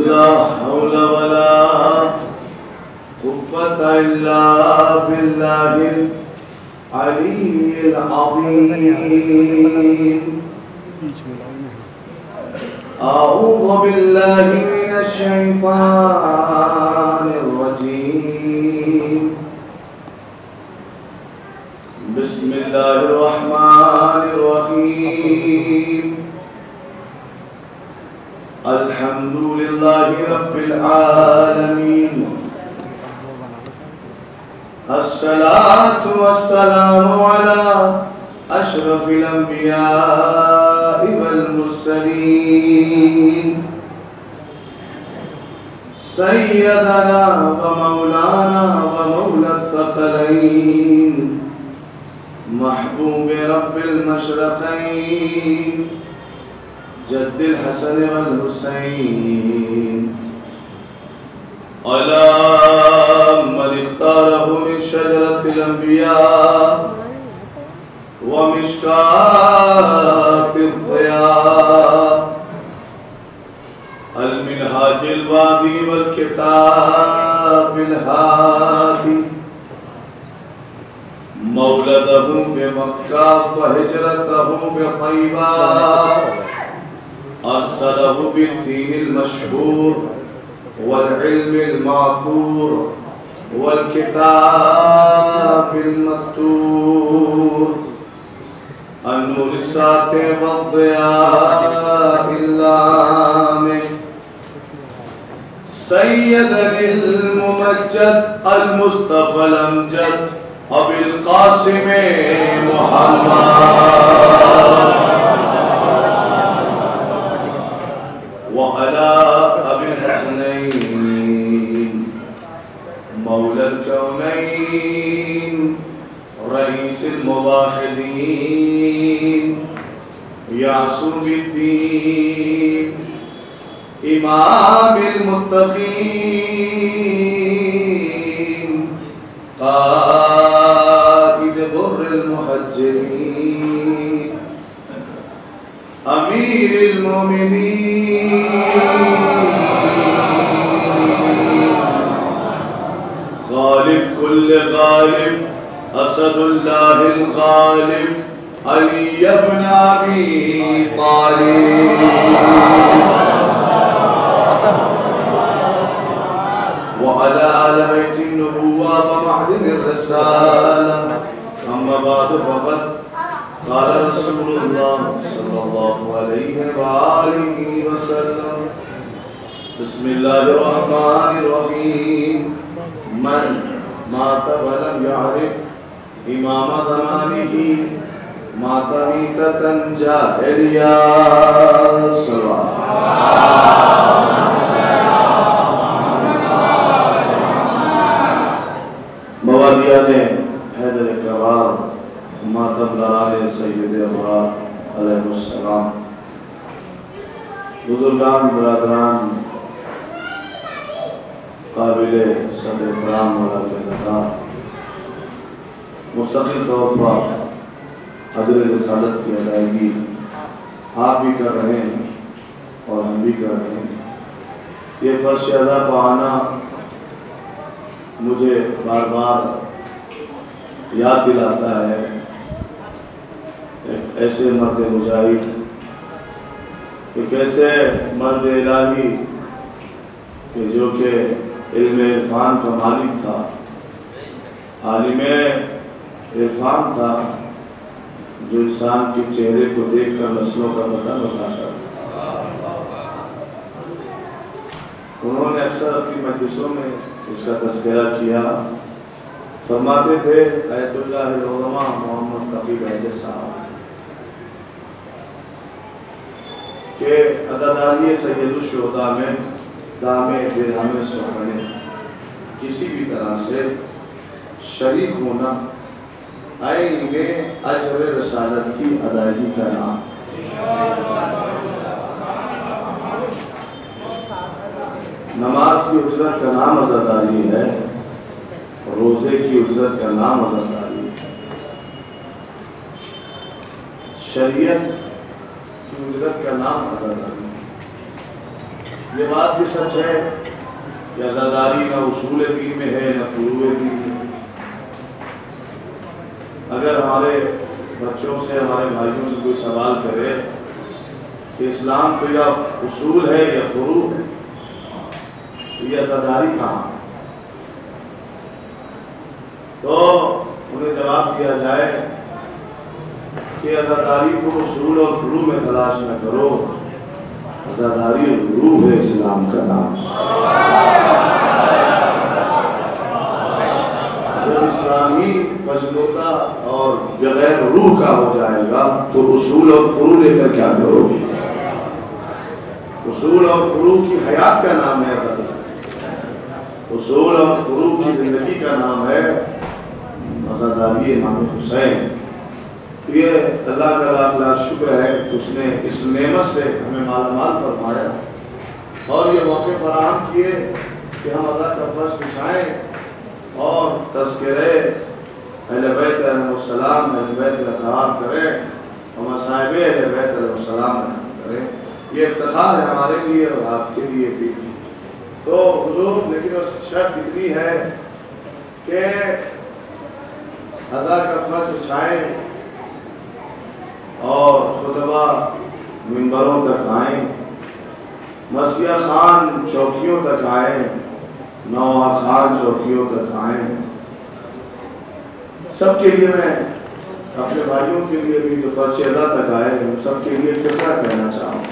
لا حول ولا قوة إلا بالله العلي العظيم. أعوذ بالله من الشيطان الرجيم. بسم الله الرحمن الرحيم. الحمد لله رب العالمين. الصلاة والسلام على أشرف الأنبياء والمرسلين سيدنا ومولانا ومولى الثقلين محبوب رب المشرقين جد الحسن والحسين على من اختاره من شجرة الأنبياء ومشكاة الضياء المنهاج الوادي والكتاب الهادي مولده بمكة وهجرته بطيبة أرسله بالدين المشهور والعلم المعثور والكتاب المستور النور الساطع والضياء اللامع سيدنا الممجد المصطفى الأمجد أبي القاسم محمد وعلى أبي الحسنين مولى الكونين رئيس الموحدين يعصم الدين إمام المتقين قائد غر المهجرين أمير المؤمنين غالب كل غالب أسد الله الغالب علي بن أبي طالب وعلى آل بيت النبوة ومعدن الرسالة. أما بعد فقد قال رسول الله صلى الله عليه وآله وسلم بسم الله الرحمن الرحيم. من مات ولم يعرف إمام زمانه مات ميتة جاهلية. صلوات موادیان حیدر کرار ماتم دران سید ابرار علیہ السلام بزرگان برادران قابل صد احترام والا کے ذکر مستقل طور پر حضر رسالت کی ادائیگی آپ بھی کر رہے ہیں اور ہم بھی کر رہے ہیں. یہ فرض ادا پانا مجھے بار بار یاد دلاتا ہے ایک ایسے مرد مجاہد، ایک ایسے مرد الہی کہ جو کہ علم عرفان کا مالک تھا، عالم عرفان تھا، جو انسان کے چہرے کو دیکھ کر نسلوں کا پتہ بتاتا. انہوں نے اکثر اپنی مجلسوں میں اس کا تذکرہ کیا. فرماتے تھے آیت اللہ العظماء محمد تقی بہجت صاحب کہ عددالی سید الشہداء میں دام درہم سونے کسی بھی طرح سے شریک ہونا عین میں اجر رسالت کی ادائیگی کا نام. نماز کی اجرت کا نام عزاداری ہے، روزے کی اجرت کا نام عزاداری ہے، شریعت کی اجرت کا نام عزاداری ہے. یہ بات بھی سچ ہے کہ عزاداری نہ اصول دین میں ہے نہ فروع دین میں ہے۔ اگر ہمارے بچوں سے ہمارے بھائیوں سے کوئی سوال کرے کہ اسلام تو یا اصول ہے یا فروع ہے، یہ عزاداری کہاں ہے، تو انہیں جواب دیا جائے کہ عزاداری کو اصول اور فروع میں تلاش نہ کرو، عزاداری روح ہے اسلام کا نام۔ جب اسلامی مجموعہ اور بغیر روح کا ہو جائے گا تو اصول اور فروع لے کر کیا کرو گے؟ اصول اور فروع کی حیات کا نام ہے عزاداری، اصول اور فروع کی زندگی کا نام ہے عزاداری امام حسین۔ یہ اللہ کا لاکھ لاکھ شکر ہے اس نے اس نعمت سے ہمیں مالا مال فرمایا اور یہ موقع فراہم کیے کہ ہم اللہ کا فرش بچھائیں اور تذکرے اہل بیت علیہ السلام، اہل بیت اطہار کریں اور مصائب اہل بیت علیہ السلام بیان کریں۔ یہ افتخار ہے ہمارے لیے اور آپ کے لیے بھی۔ تو حضور لیکن اس شرط اتنی ہے کہ اللہ کا فرش بچھائیں اور خطبہ منبروں تک آئیں، مرثیہ خان چوکیوں تک آئیں، نوحہ خان چوکیوں تک آئیں۔ سب کے لیے میں اپنے بھائیوں کے لیے بھی جو فرش ادا تک آئے ہم سب کے لیے فکرہ کہنا چاہوں۔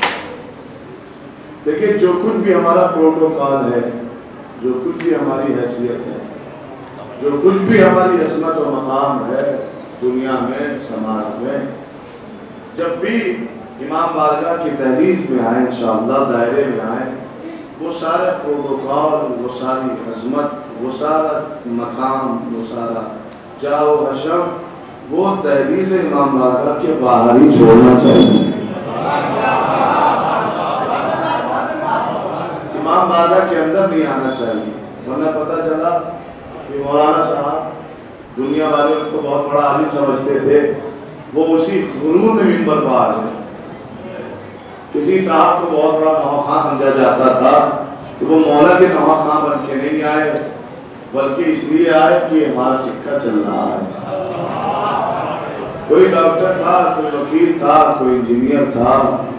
دیکھیں جو کچھ بھی ہمارا پروٹوکول ہے، جو کچھ بھی ہماری حیثیت ہے، جو کچھ بھی ہماری عظمت و مقام ہے دنیا میں، سماج میں، جب بھی امام بارگاہ کی دہلیز میں آئیں انشاءاللہ، دائرے میں آئیں، وہ سارا پروٹوکول، وہ ساری عظمت، وہ سارا مقام، وہ سارا جاہ و حشم وہ دہلیز امام بارگاہ کے باہر ہی چھوڑنا چاہیے۔ امام بارگاہ کے اندر نہیں آنا چاہیے، ورنہ پتہ چلا کہ مولانا صاحب دنیا والے ان کو بہت بڑا عالم سمجھتے تھے، وہ اسی غرور میں منبر پر آ رہے ہیں۔ کسی صاحب کو بہت بڑا نوحہ خاں سمجھا جاتا تھا تو وہ مولا کے نوحہ خاں بن کے نہیں آئے، بلکہ اس لیے آئے کہ ہمارا سکہ چل رہا ہے۔ کوئی ڈاکٹر تھا، کوئی وکیل تھا، کوئی انجینئر تھا،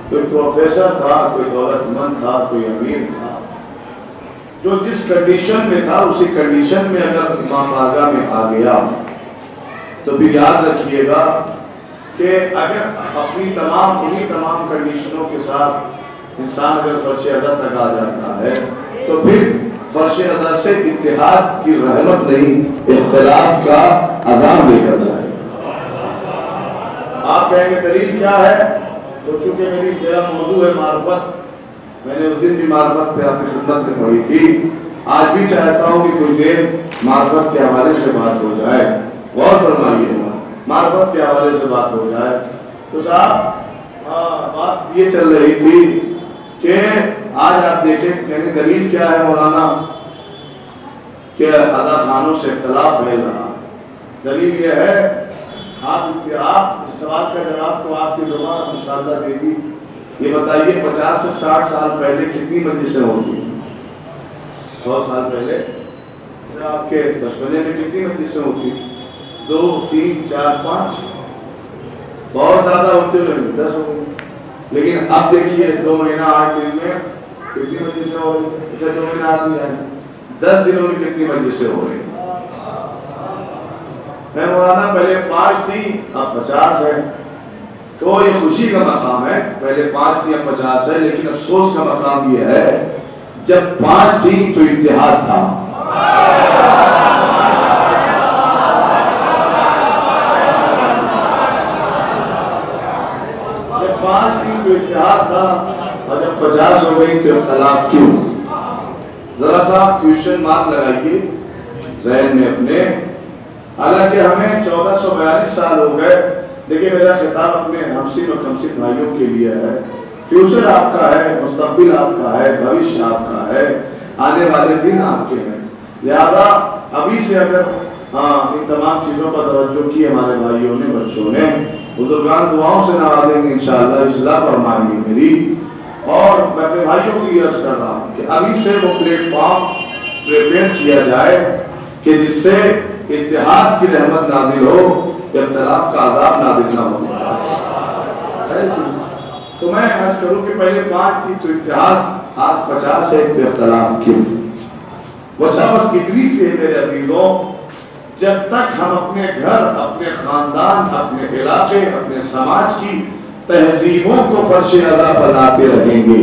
کوئی پروفیسر تھا، کوئی دولت مند تھا، کوئی امیر تھا، جو جس کنڈیشن میں تھا اسی کنڈیشن میں اگر امام بارگاہ میں آ گیا تو بھی یاد رکھیے گا کہ اگر اپنی تمام کنڈیشنوں کے ساتھ انسان اگر فرش ادا تک آ جاتا ہے تو پھر فرش ادا سے اتحاد کی رحمت نہیں، اختلاف کا عذاب لے کر جائے گا۔ آپ کہیں گے دلیل کیا ہے؟ تو چونکہ میرا موضوع ہے معرفت، میں نے اس دن بھی معرفت پہ آپ کی خدمت میں پڑھی تھی، آج بھی چاہتا ہوں کہ کچھ دیر معرفت کے حوالے سے بات ہو جائے، غور فرمائیے گا، معرفت کے حوالے سے بات ہو جائے۔ تو صاحب بات یہ چل رہی تھی کہ آج آپ دیکھیں کہنے دلیل کیا ہے مولانا کہ ادا خانوں سے اختلاف پھیل رہا۔ دلیل یہ ہے، آپ اس سوال کا جواب تو آپ کی زبان انشاءاللہ دے گی۔ یہ بتائیے 50 سے 60 سال پہلے کتنی مجلسیں ہوتی ہیں؟ 100 سال پہلے آپ کے بچپنے میں کتنی مجلسیں ہوتی ہیں؟ 2 3 4 5 بہت زیادہ ہوتے ہوئے 10 ہو گئی۔ لیکن اب دیکھیے 2 مہینہ 8 دن میں کتنی مجلسیں ہو رہی ہیں؟ اسے 2 مہینہ 8 دن جائیں 10 دنوں میں کتنی مجلسیں ہو رہی ہیں؟ میں مولانا پہلے 5 تھی اب 50 ہے، تو یہ خوشی کا مقام ہے، پہلے 5 تھی اب 50 ہے، لیکن افسوس کا مقام یہ ہے جب 5 تھی تو اتحاد تھا، جب 5 تھی تو اتحاد تھا اور جب 50 ہو گئی تو اختلاف کیوں؟ ذرا سا ٹیوشن مارک لگائیے ذہن میں اپنے، حالانکہ ہمیں 1442 سال ہو گئے۔ دیکھیں میرا خطاب اپنے ہمسن اور کمسن بھائیوں کے لیے ہے، فیوچر آپ کا ہے، مستقبل آپ کا ہے، بھوش آپ کا ہے، آنے والے دن آپ کے ہیں، لہذا ابھی سے اگر ان تمام چیزوں پر توجہ کی ہمارے بھائیوں نے، بچوں نے، بزرگان دعاؤں سے نوازیں گے انشاءاللہ، اصلاح فرمائیں گے میری، اور میں اپنے بھائیوں کو یہ عرض کر رہا ہوں کہ ابھی سے وہ پلیٹ فارم پریپیئر کیا جائے کہ جس سے اتحاد کی رحمت نازل ہو، اختلاف کا عذاب نازل نہ ہو۔ تو میں عرض کروں کہ پہلے 5 تھی تو اتحاد، آج 50 ہے تو اختلاف کیوں؟ وجہ بس اتنی سی ہے میرے عزیزوں، جب تک ہم اپنے گھر، اپنے خاندان، اپنے علاقے، اپنے سماج کی تہذیبوں کو فرش اعلیٰ پر لاتے رہیں گے،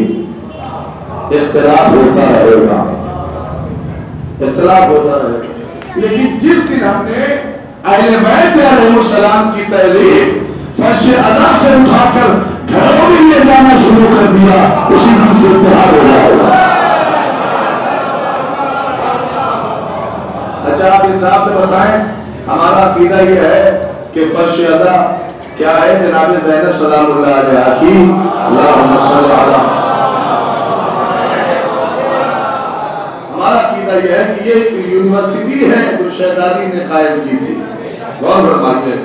اختلاف ہوتا رہے گا، اختلاف ہوتا رہے گا۔ لیکن جس دن ہم نے اہل بیت علیہ السلام کی تہذیب فرش اعلیٰ سے اٹھا کر گھروں میں لے جانا شروع کر دیا، اسی دن سے اتحاد ہو جائے گا۔ اچھا آپ حساب سے بتائیں، ہمارا عقیدہ یہ ہے کہ فرش اعلیٰ کیا ہے؟ جناب زینب سلام اللہ علیہا کی اللہم صلی علیہ۔ ہمارا عقیدہ یہ ہے کہ یہ یونیورسٹی ہے جو شہزادی نے قائم کی تھی، غور فرمائیے،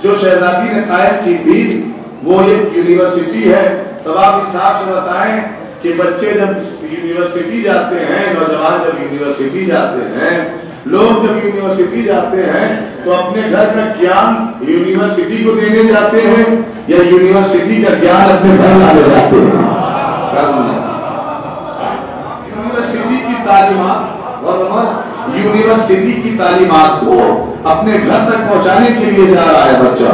جو شہزادی نے قائم کی تھی وہ ایک یونیورسٹی ہے۔ تب آپ حساب سے بتائیں کہ بچے جب یونیورسٹی جاتے ہیں، نوجوان جب یونیورسٹی جاتے ہیں، لوگ جب یونیورسٹی جاتے ہیں تو اپنے گھر کا گیان یونیورسٹی کو دینے جاتے ہیں یا یونیورسٹی کا گیان اپنے گھر لانے جاتے ہیں؟ یونیورسٹی کی تعلیمات اور یونیورسٹی کی تعلیمات کو اپنے گھر تک پہنچانے کے لیے جا رہا ہے بچہ،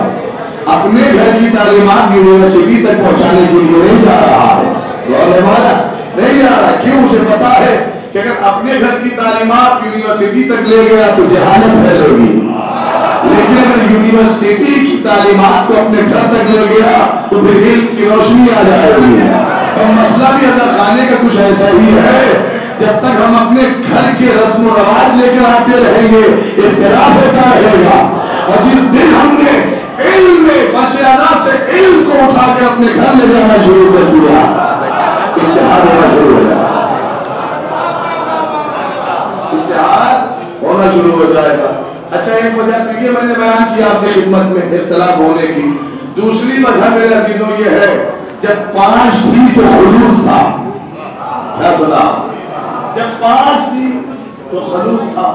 اپنے گھر کی تعلیمات یونیورسٹی تک پہنچانے کے لیے نہیں جا رہا ہے، نہیں جا رہا۔ کیوں؟ اسے پتا ہے کہ اگر اپنے گھر کی تعلیمات یونیورسٹی تک لے گیا تو جہالت پھیلے گی، لیکن اگر یونیورسٹی کی تعلیمات کو اپنے گھر تک لے گیا تو پھر علم کی روشنی آ جائے گی۔ اور مسئلہ بھی اگر خانے کا کچھ ایسا ہی ہے، جب تک ہم اپنے گھر کے رسم و رواج لے کر آتے رہیں گے اختلاف ہوتا رہے گا، اور جس دن ہم نے علم میں فرش اعلیٰ سے علم کو اٹھا کر اپنے گھر لے جانا شروع کر دیا، اتحاد ہونا شروع ہو جائے گا، اتحاد ہونا شروع ہو جائے گا۔ اچھا ایک وجہ تو یہ میں نے بیان کیا اپنی خدمت میں اختلاف ہونے کی۔ دوسری وجہ میرے عزیزوں یہ ہے، جب 5 تھی تو خلوص تھا، کیا سنا؟ جب 5 تھی تو خلوص تھا،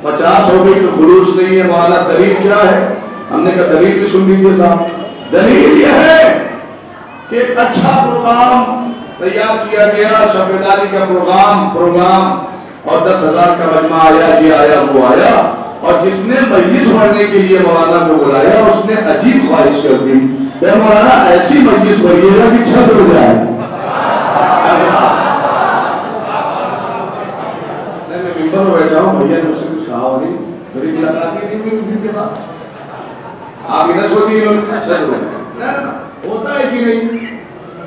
50 ہو گئی تو خلوص نہیں ہے۔ مولانا دلیل کیا ہے؟ ہم نے کہا دلیل بھی سن لیجیے صاحب۔ دلیل یہ ہے کہ ایک اچھا پروگرام تیار کیا گیا، شب بیداری کا پروگرام اور 10,000 کا مجمع آیا، یہ آیا وہ آیا، اور جس نے مجلس پڑھنے کے لیے مولانا کو بلایا اس نے عجیب خواہش کر دی کہ مولانا ایسی مجلس پڑھیے گا کہ چھت اڑ جائے۔ میں ممبر میں بیٹھا ہوں، بھیا نے مجھ سے کچھ کہا ہو نہیں، میری ملاقات ہی نہیں ہوئی کے بعد آپ یہ نہ سوچیں کہ اچھا ہوتا ہے کہ نہیں۔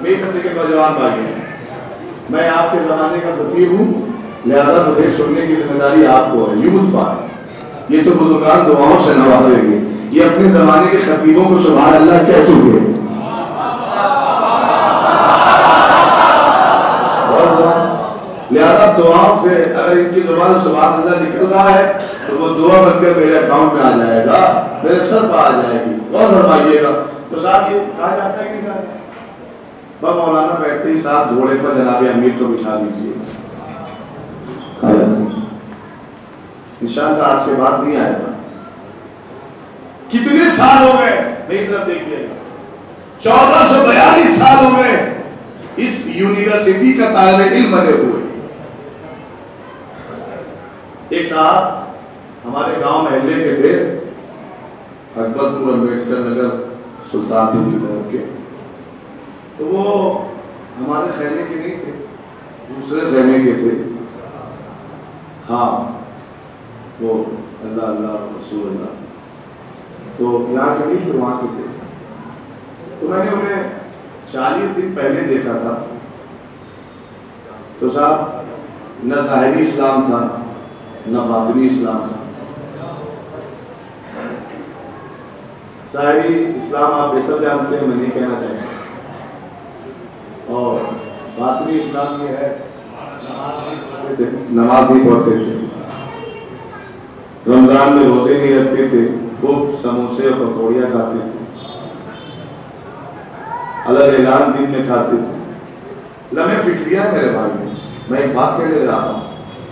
میری خطے کے نوجوان بھائی ہیں، میں آپ کے زمانے کا خطیب ہوں، لہذا مجھے سننے کی ذمہ داری آپ کو ہے، یوتھ بات یہ تو بزرگان دعاؤں سے نوازیں گے، یہ اپنے زمانے کے خطیبوں کو سبحان اللہ کہہ چکے ہیں۔ لہذا دعاؤں سے اگر ان کی زبان سبحان اللہ نکل رہا ہے تو وہ دعا بن کر میرے اکاؤنٹ میں آ جائے گا، میرے سر پر آ جائے گی، اور فرمائیے گا۔ تو صاحب یہ کہا جاتا ہے کہ نہیں کہا جاتا؟ بس مولانا بیٹھتے ہی ساتھ گھوڑے پر جناب امیر کو بٹھا دیجیے، کہا جاتا ہے۔ انشاءاللہ آج کے بعد نہیں آئے گا۔ کتنے سال ہو گئے میری طرف دیکھیے گا، 1442 سال ہو گئے اس یونیورسٹی کا طالب علم بنے ہوئے۔ ایک صاحب ہمارے گاؤں محلے کے تھے، اکبر پور امبیڈکر نگر سلطان پور کی طرف کے، تو وہ ہمارے خیمے کے نہیں تھے، دوسرے خیمے کے تھے۔ ہاں وہ اللہ اللہ رسول اللہ، تو یہاں کے نہیں تھے، وہاں کے تھے۔ تو میں نے انہیں 40 دن پہلے دیکھا تھا، تو صاحب نہ ظاہری اسلام تھا نہ باطنی اسلام تھا۔ ظاہری اسلام آپ بہتر جانتے ہیں، میں نہیں کہنا چاہتا، اور باطنی اسلام یہ ہے نماز نہیں پڑھتے تھے، رمضان میں روزے نہیں رکھتے تھے، خوب سموسے اور پکوڑیاں کھاتے تھے، الگ اعلان دن میں کھاتے تھے، لمحہ فکریہ میرے بھائی، میں ایک بات کہنے جا رہا ہوں،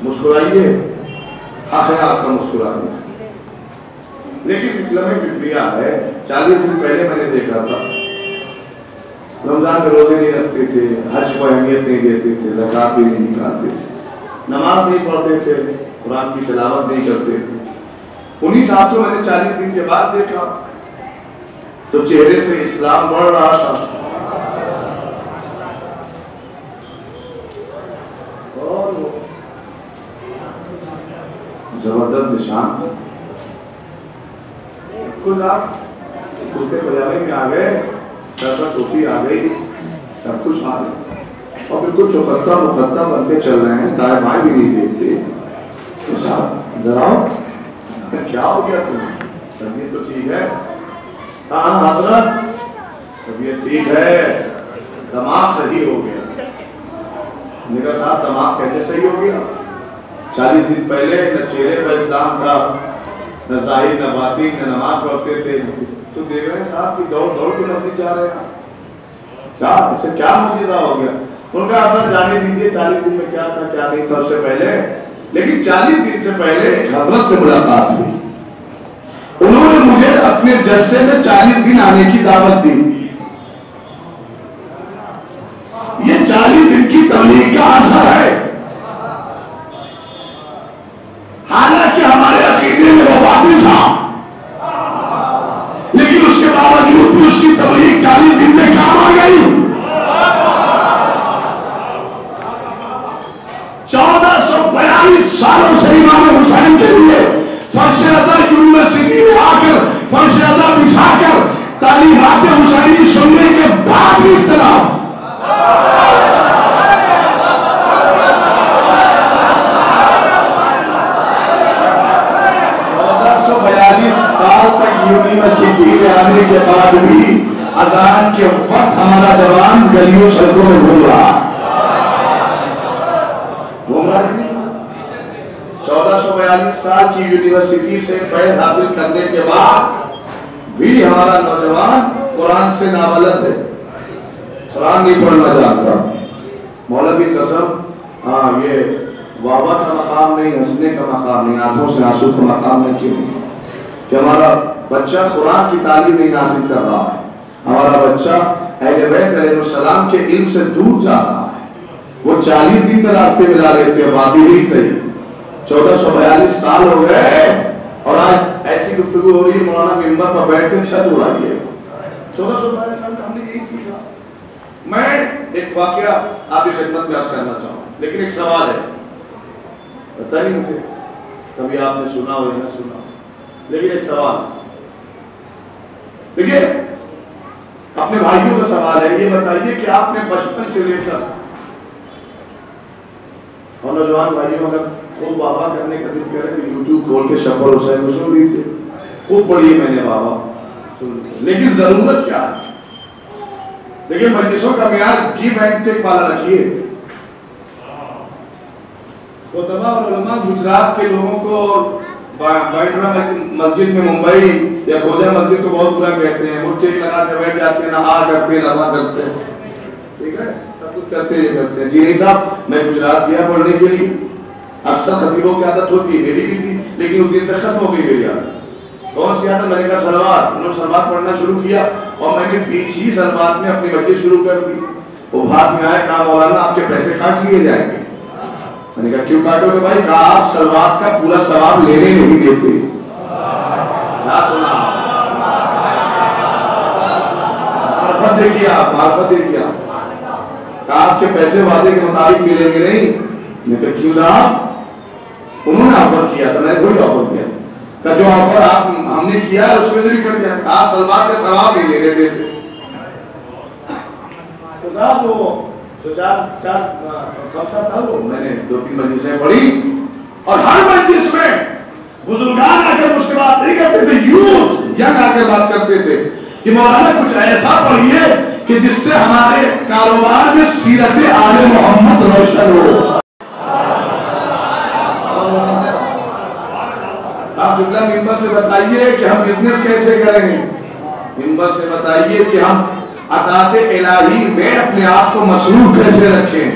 مسکرائیے، حق ہے آپ کا مسکرائیے، لیکن لمحہ فکریہ ہے۔ 40 دن پہلے میں نے دیکھا تھا رمضان میں روزے نہیں رکھتے تھے، حج کو اہمیت نہیں دیتے تھے، زکوٰۃ بھی نہیں نکالتے تھے، نماز نہیں پڑھتے تھے، قرآن کی تلاوت نہیں کرتے تھے۔ انہی صاحب کو میں نے 40 دن کے بعد دیکھا تو چہرے سے اسلام بڑھ رہا تھا، اور زبردست نشان کچھ آپ کرتے پجامے میں آ گئے، سر پر ٹوپی آ گئی، سب کچھ آ گیا، اور بالکل چوکتا مکتا بن کے چل رہے ہیں، دائیں بائیں بھی نہیں دیکھتے۔ تو صاحب ذرا کیا ہو گیا تمہیں؟ طبیعت تو ٹھیک ہے؟ ہاں حضرت طبیعت ٹھیک ہے، دماغ صحیح ہو گیا۔ میں کہا صاحب دماغ کیسے صحیح ہو گیا؟ 40 دن پہلے نہ چہرے پر اسلام تھا، نہ ظاہر نہ باطن، نہ نماز پڑھتے تھے، تو دیکھ رہے ہیں صاحب کی دوڑ کے نبی جا رہے ہیں، کیا اسے کیا معجزہ ہو گیا؟ ان کا آپ جانے دیجیے 40 دن میں کیا تھا کیا نہیں تھا اس سے پہلے، لیکن 40 دن سے پہلے ایک حضرت سے ملاقات ہوئی، انہوں نے مجھے اپنے جلسے میں 40 دن آنے کی دعوت دی۔ یہ 40 دن کی تبلیغ کا اثر ہے، حالانکہ ہمارے عقیدے میں وہ باطل تھا، لیکن اس کے باوجود بھی اس کی تبلیغ 40 دن میں کام آ گئی۔ 1442 سالوں سے امام حسین کے لیے فرش ازر یونیورسٹی میں آ کر فرش ازر بچھا کر تعلیمات حسینی سننے کے بعد بھی اختلاف، 1442 سال تک یونیورسٹی میں آنے کے بعد بھی اذان کے وقت ہمارا جوان گلیوں سڑکوں میں گھوم رہا ہے۔ 1442 سال کی یونیورسٹی سے فیض حاصل کرنے کے بعد بھی ہمارا نوجوان قرآن سے نابلد ہے، قرآن نہیں پڑھنا جانتا۔ مولوی قسم، ہاں یہ وابا کا مقام نہیں، ہنسنے کا مقام نہیں، آنکھوں سے آنسو کا مقام ہے، کیوں نہیں کہ ہمارا بچہ قرآن کی تعلیم نہیں حاصل کر رہا ہے، ہمارا بچہ اہل بیت علیہ السلام کے علم سے دور جا رہا ہے۔ وہ 40 دن میں راستے ملا لیتے ہیں، باقی نہیں صحیح۔ 1442 سال ہو گئے اور آج ایسی گفتگو ہو رہی ہے، مولانا ممبر پر بیٹھ کے چھت اڑائیے۔ 1442 سال میں ہم نے یہی سیکھا۔ میں ایک واقعہ آپ کی خدمت میں عرض کرنا چاہوں، لیکن ایک سوال ہے، پتہ نہیں مجھے کبھی آپ نے سنا ہو یا نہ سنا، لیکن ایک سوال دیکھیے، اپنے بھائیوں کا سوال ہے، یہ بتائیے کہ آپ نے بچپن سے لے کر، اور نوجوان بھائیوں اگر خوب بابا کرنے کا دل کرے تو یوٹیوب کھول کے شفر حسین کو سن لیجیے، خوب پڑھیے میں نے بابا، لیکن ضرورت کیا ہے؟ دیکھیے مجلسوں کا معیار گیو اینڈ ٹیک والا رکھیے۔ خطبہ اور علماء گجرات کے لوگوں کو بائنڈرا مسجد میں ممبئی یا کھوجا مسجد کو بہت برا کہتے ہیں، وہ ٹیک لگا کے بیٹھ جاتے ہیں، نہ آ کرتے ہیں نہ آ کرتے ہیں، ٹھیک ہے، سب کچھ کرتے ہیں۔ جی نہیں صاحب، میں گجرات گیا پڑھنے کے لیے، اکثر خطیبوں کی عادت ہوتی ہے، میری بھی تھی، لیکن اس دن سے ختم ہو گئی میری عادت۔ کون سی عادت؟ میں نے کہا سلوات، انہوں نے سلوات پڑھنا شروع کیا اور میں نے 20 ہی سلوات میں اپنی مجلس شروع کر دی۔ وہ بھاگ میں آئے، کہا مولانا آپ کے پیسے کاٹ لیے جائیں گے۔ میں نے کہا کیوں کاٹو گے بھائی؟ کہا آپ سلوات کا پورا ثواب لینے نہیں دیتے۔ کیا سنا؟ معرفت دیکھیے آپ، معرفت دیکھیے آپ۔ کہا آپ کے پیسے وعدے کے مطابق ملیں گے نہیں۔ میں نے کہا کیوں صاحب؟ انہوں نے آفر کیا تھا، میں نے تھوڑی آفر کیا کہ جو آفر ہم نے کیا ہے اس میں سے بھی کر دیا، آپ سلوات کا ثواب ہی لے لیتے تھے۔ تو صاحب وہ تو چار خمسہ تھا، وہ میں نے 2-3 مجلسیں پڑھی اور ہر مجلس میں بزرگان آ کر مجھ سے بات نہیں کرتے تھے، یوتھ ینگ آ کر بات کرتے تھے کہ مولانا کچھ ایسا پڑھیے کہ جس سے ہمارے کاروبار میں سیرت آل محمد روشن ہو۔ آپ جملہ ممبر سے بتائیے کہ ہم بزنس کیسے کریں، ممبر سے بتائیے کہ ہم عطاء الہی میں اپنے آپ کو مصروف کیسے رکھیں؟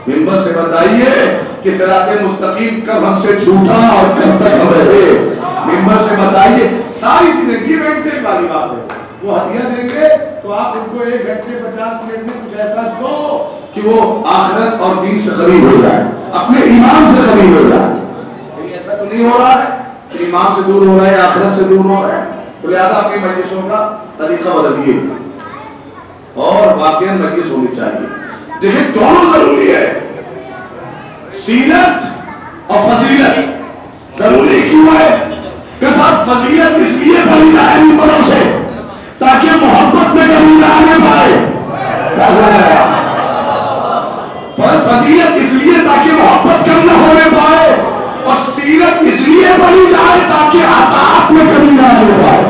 ممبر سے بتائیے کہ صراط مستقیم کب ہم سے چھوٹا اور کب تک ہم رہے. ممبر سے بتائیے ساری چیزیں. گیو اینڈ ٹیک والی بات ہے. وہ ہدیہ دیں گے تو آپ ان کو 1 گھنٹے 50 منٹ میں کچھ ایسا دو کہ وہ آخرت اور دین سے قریب ہو جائے, اپنے ایمان سے قریب ہو جائے. لیکن ایسا تو نہیں ہو رہا ہے کہ ایمان سے دور ہو رہا ہے, آخرت سے دور ہو رہا ہے. تو لہٰذا اپنی مجلسوں کا طریقہ بدلیے اور واقعی مجلس ہونی چاہیے. دیکھیں دونوں ضروری ہے, سیرت اور فضیلت ضروری کیوں ہے کہ صاحب فضیلت اس لیے پڑھی جائے ممبروں سے تاکہ محبت میں کمی نہ آنے پائے. فضیلت اس لیے تاکہ محبت کم نہ ہونے پائے, اور سیرت اس لیے پڑھی جائے تاکہ عطاءات میں کمی نہ آنے پائے.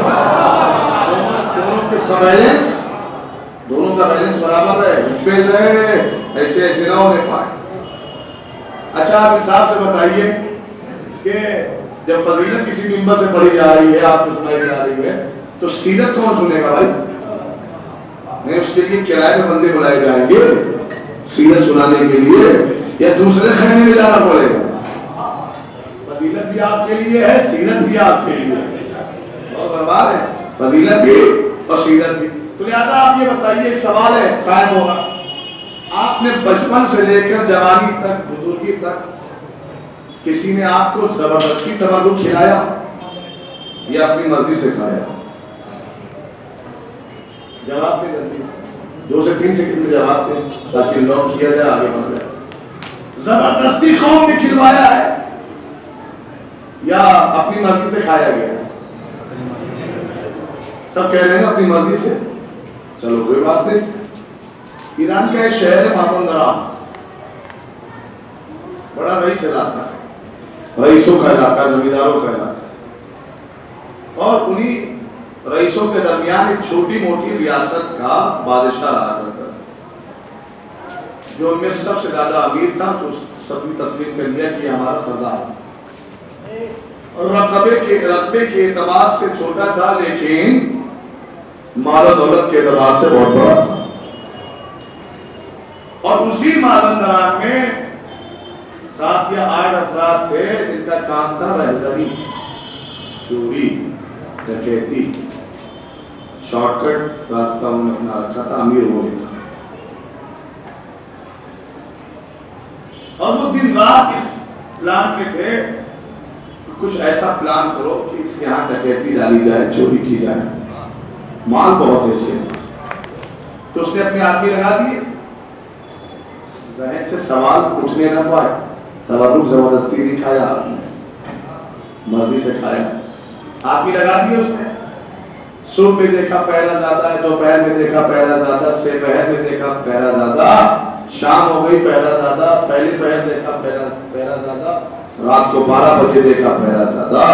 دونوں کا بیلنس برابر رہے, ایسے ایسے نہ ہونے پائے. اچھا آپ حساب سے بتائیے کہ جب فضیلت کسی ممبر سے پڑھی جا رہی ہے, آپ کو سنائی جا رہی ہے, تو سیرت کون سنے گا بھائی؟ نہیں, اس کے لیے کرائے میں بندے بلائے جائیں گے سیرت سنانے کے لیے, یا دوسرے خیمے میں جانا پڑے گا؟ فضیلت بھی آپ کے لیے ہے, سیرت بھی آپ کے لیے ہے, بہت برباد ہے فضیلت بھی اور سیرت بھی. تو لہٰذا آپ یہ بتائیے, ایک سوال ہے قائم ہوگا, آپ نے بچپن سے لے کر جوانی تک, بزرگی تک, کسی نے آپ کو زبردستی تبرک کھلایا یا اپنی مرضی سے کھایا؟ جواب دیں جلدی, 2 سے 3 سیکنڈ میں جواب دیں تاکہ لوگ کیا جائے, آگے بڑھ جائے. زبردستی قوم نے کھلوایا ہے یا اپنی مرضی سے کھایا گیا ہے؟ سب کہہ رہے ہیں اپنی مرضی سے. چلو کوئی بات نہیں. ایران کا ایک شہر ہے مازندران, بڑا رئیس علاقہ ہے, رئیسوں کا علاقہ, زمینداروں کا علاقہ, اور انہی رئیسوں کے درمیان ایک چھوٹی موٹی ریاست کا بادشاہ رہا کرتا ہے, جو ان میں سب سے زیادہ امیر تھا. تو سب نے تسلیم کر لیا کہ ہمارا سردار, اور رقبے کے اعتبار سے چھوٹا تھا لیکن مال و دولت کے اعتبار سے بہت بڑا تھا. اور اسی مازندران میں 7 یا 8 افراد تھے جن کا کام تھا رہزنی, چوری, ڈکیتی. شارٹ کٹ راستہ انہوں نے اپنا رکھا تھا امیر ہونے کا. اور وہ دن رات اس پلان میں تھے, کچھ ایسا پلان کرو کہ اس کے ہاں ڈکیتی ڈالی جائے, چوری کی جائے, مال بہت ہے اس کے. تو اس نے اپنے آدمی لگا دیے, ذہن سے سوال اٹھنے نہ پائے. تبرک زبردستی نہیں کھایا آپ نے, مرضی سے کھایا. آدمی لگا دیے اس نے, صبح میں دیکھا پہرا زیادہ ہے, دوپہر میں دیکھا پہرا زیادہ, سے پہر میں دیکھا پہرا زیادہ, شام ہو گئی پہرا زیادہ, پہلی پہر دیکھا پہرا زیادہ, رات کو 12 بجے دیکھا پہرا زیادہ.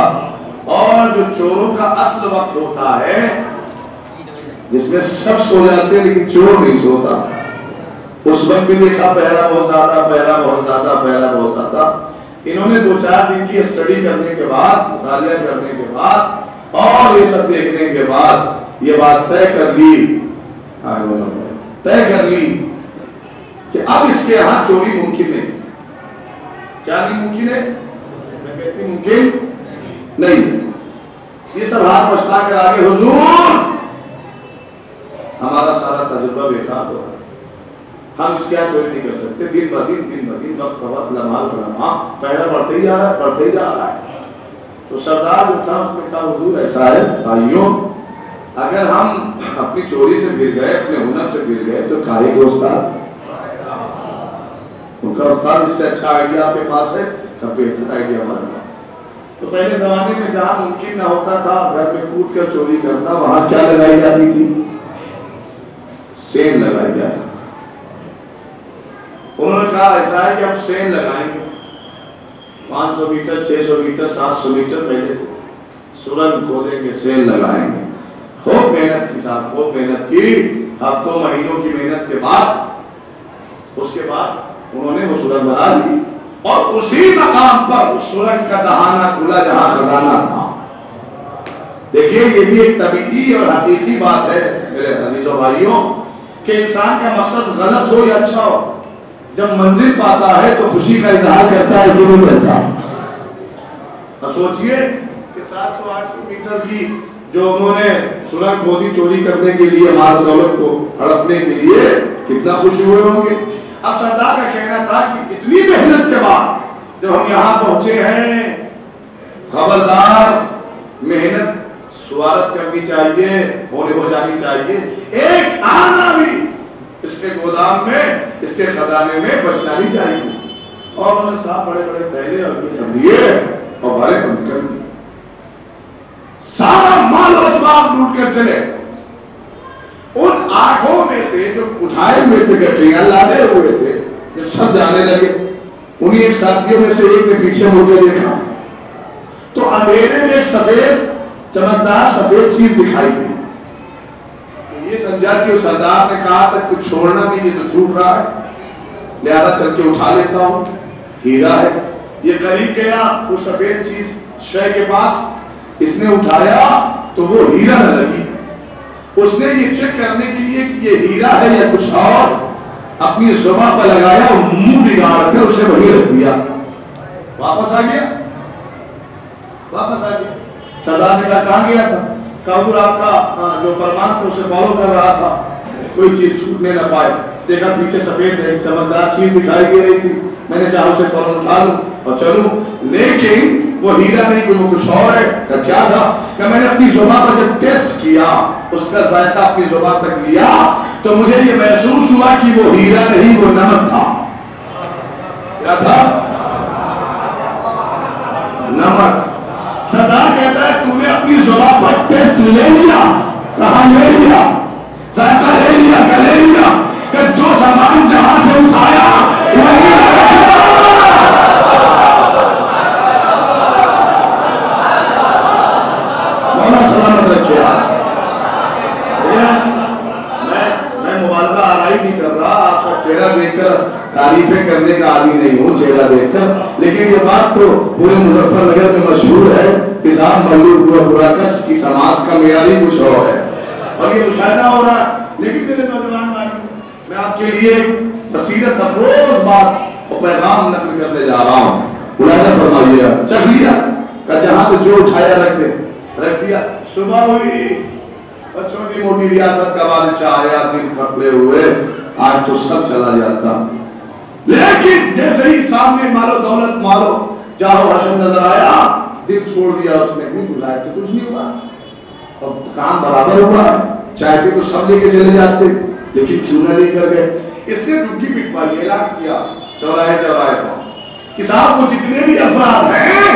اور جو چوروں کا اصل وقت ہوتا ہے جس میں سب سو جاتے ہیں لیکن چور نہیں سوتا, اس وقت بھی دیکھا پہرا بہت زیادہ, پہرا بہت زیادہ, پہرا بہت زیادہ. انہوں نے 2-4 دن کی اسٹڈی کرنے کے بعد, مطالعہ کرنے کے بعد اور یہ سب دیکھنے کے بعد یہ بات طے کر لی کہ اب اس کے ہاں چوری ممکن نہیں. کیا نہیں ممکن ہے؟ ممکن نہیں. یہ سب ہاتھ پچھتا کر آگے, حضور ہمارا سارا تجربہ بیکار ہو رہا ہے, ہم اس کیا چوری نہیں کر سکتے. دن بدن وقت وقت لمحہ لمحہ پہلا بڑھتے ہی جا رہا ہے. تو سردار جو تھا اس نے کہا حضور ایسا ہے بھائیوں, اگر ہم اپنی چوری سے گر گئے, اپنے ہنر سے گر گئے, تو کاہے کو استاد, ان کا استاد اس سے اچھا آئیڈیا آپ کے پاس ہے, کب بہتر آئیڈیا ہمارے پاس. تو پہلے زمانے میں جہاں ممکن نہ ہوتا تھا گھر میں کود کر چوری کرنا, وہاں کیا لگائی جاتی تھی؟ سین لگائی جاتی. انہوں نے کہا ایسا ہے کہ اب سین لگائیں گے, 500 میٹر, 600 میٹر, 700 میٹر پہلے سے سرنگ کھودیں گے, سین لگائیں گے. خوب محنت کی صاحب, خوب محنت کی, ہفتوں مہینوں کی محنت کے بعد اس کے بعد انہوں نے وہ سرنگ بنا دی, اور اسی مقام پر اس سرنگ کا دہانہ کھلا جہاں خزانہ تھا. دیکھیے یہ بھی ایک طبیعی اور حقیقی بات ہے. میرے عزیزوں بھائیوں کہ انسان کا مقصد غلط ہو یا اچھا ہو، جب منزل پاتا ہے تو خوشی کا اظہار کرتا ہے کہ نہیں کرتا؟ اب سوچئے کہ 700-800 میٹر کی جو انہوں نے سرنگ کھودی چوری کرنے کے لیے، مال دولت کو ہڑپنے کے لیے، کتنا خوش ہوئے ہوں گے۔ اب سردار کا کہنا تھا کہ اتنی محنت کے بعد جب ہم یہاں پہنچے ہیں، خبردار محنت سوارت کرنی چاہیے، ہو جانی چاہیے، ایک آنا بھی اس کے گودام میں، اس کے خزانے میں بچنا نہیں چاہیے۔ اور انہوں نے صاحب بڑے بڑے پہلے اور یہ سب لیے اور بڑے ہم کر لیے، سارا مال و اسباب لوٹ کر چلے۔ ان 8 میں سے جو اٹھائے ہوئے تھے گٹریاں لادے ہوئے تھے، جب سب جانے لگے، انہی ایک ساتھیوں میں سے ایک نے پیچھے مڑ کے دیکھا تو اندھیرے میں سفید چمکدار سفید چیز دکھائی دی۔ یہ سمجھا کہ اس سردار نے کہا تھا کچھ چھوڑنا نہیں، یہ تو چھوٹ رہا ہے، لہذا چل کے اٹھا لیتا ہوں، ہیرا ہے۔ یہ قریب گیا اس سفید چیز شے کے پاس، اس نے اٹھایا تو وہ ہیرا نہ لگی۔ اس نے یہ چیک کرنے کے لیے کہ یہ ہیرا ہے یا کچھ اور، اپنی زبان پر لگایا، منہ بگاڑ کر اسے وہیں رکھ دیا۔ واپس آ گیا، واپس آ گیا۔ سردار نے کہا کہاں گیا تھا؟ کہا حضور آپ کا جو فرمان تھا اسے فالو کر رہا تھا، کوئی چیز چھوٹنے نہ پائے۔ دیکھا پیچھے سفید ایک چمکدار چیز دکھائی دے رہی تھی، میں نے چاہا اسے فوراً اٹھا لوں اور چلوں، لیکن وہ ہیرا نہیں، کوئی وہ کچھ اور ہے۔ کہ کیا تھا؟ کہ میں نے اپنی زبان پر جب ٹیسٹ کیا، اس کا ذائقہ اپنی زبان تک لیا تو مجھے یہ محسوس ہوا کہ وہ ہیرا نہیں، وہ نمک تھا۔ کیا تھا؟ نمک۔ سردار کہتا ہے تم نے اپنی زبان پر ٹیسٹ لے لیا، کہاں لے لیا؟ ذائقہ لے لیا، کہ لے لیا کہ جو سامان جہاں سے اٹھایا وہی مولا سلامت رکھیا۔ میں مبالغہ آرائی نہیں کر رہا، آپ کا چہرہ دیکھ کر تعریفیں کرنے کا عادی نہیں ہوں چہرہ دیکھ کر، لیکن یہ بات تو پورے مظفر نگر میں مشہور ہے کہ صاحب مولود ہوا براکس کی سماعت کا معیاری کچھ اور ہے، اور یہ مشاہدہ ہو رہا ہے۔ لیکن میرے نوجوان بھائیوں، میں آپ کے لیے بصیرت افروز بات اور پیغام نقل کرنے جا رہا ہوں۔ ملاحظہ فرمائیے گا، چکھ لیا کہ جہاں تو جو اٹھایا رکھ دیا۔ صبح ہوئی اور چھوٹی موٹی ریاست کا بادشاہ آیا، دن پکڑے ہوئے، آج تو سب چلا جاتا، لیکن جیسے ہی سامنے مالو دولت مالو جاہو حشم نظر آیا، دل چھوڑ دیا اس نے، نہیں بلائے تو کچھ نہیں ہوا، اور کام برابر ہوا ہے، چاہتے تو سب لے کے چلے جاتے، لیکن کیوں نہ لے کر گئے؟ اس نے ڈگی پٹوائی، اعلان کیا چوراہے کو کہ صاحب وہ جتنے بھی افراد ہیں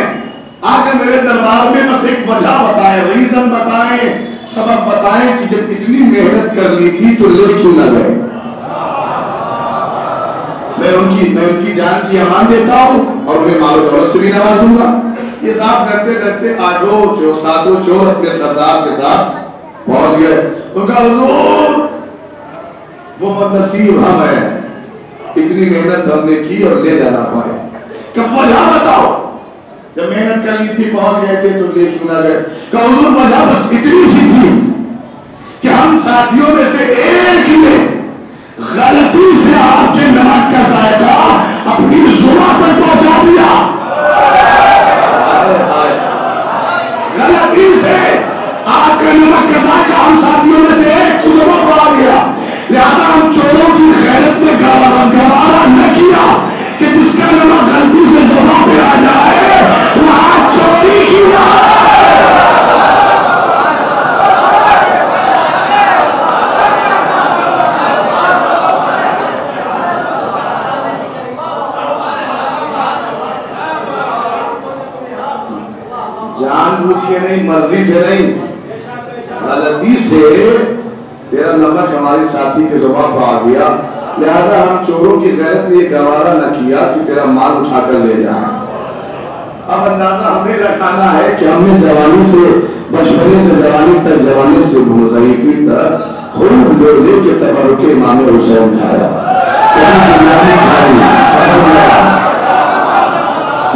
آ کر میرے دربار میں بس ایک وجہ بتائیں، ریزن بتائیں، سبب بتائیں کہ جب اتنی محنت کر لی تھی تو لے کیوں نہ گئے؟ میں ان کی جان کی امان دیتا ہوں اور انہیں مال و دولت سے بھی نوازوں گا۔ یہ صاحب ڈرتے ڈرتے 7 چور اپنے سردار کے ساتھ پہنچ گئے۔ ان کا حضور وہ بدنصیب ہم ہیں، اتنی محنت ہم نے کی اور لے جانا پائے، کہ وجہ بتاؤ، جب محنت کر لی تھی پہنچ گئے تھے تو لے کیوں نہ گئے؟ کہ حضور وجہ بس اتنی سی تھی کہ ہم ساتھیوں میں سے ایک نے غلطی سے آپ کے نمک کا ذائقہ اپنی زبان پر پہنچا دیا، غلطی سے آپ کے نمک کا ذائقہ ہم ساتھیوں میں سے ایک کی زبان پر آ گیا، لہذا ہم چوروں کی خیرت میں گوارا نہ کیا کہ جس کا نمک غلطی سے زبان پہ آ جائے وہاں چوری کیا۔ جان بوجھ کے نہیں، مرضی سے نہیں، غلطی سے تیرا نمک ہماری ساتھی کے زبان پر آ گیا، لہذا ہم چوروں کی غیرت نے یہ گوارا نہ کیا کہ تیرا مال اٹھا کر لے جائیں۔ اب اندازہ ہمیں رکھانا ہے کہ ہم نے جوانی سے، بچپنے سے جوانی تک، جوانی سے ضعیفی تک خوب لے کے تبرک امام حسین کھایا، کبھی بریانی کھائی،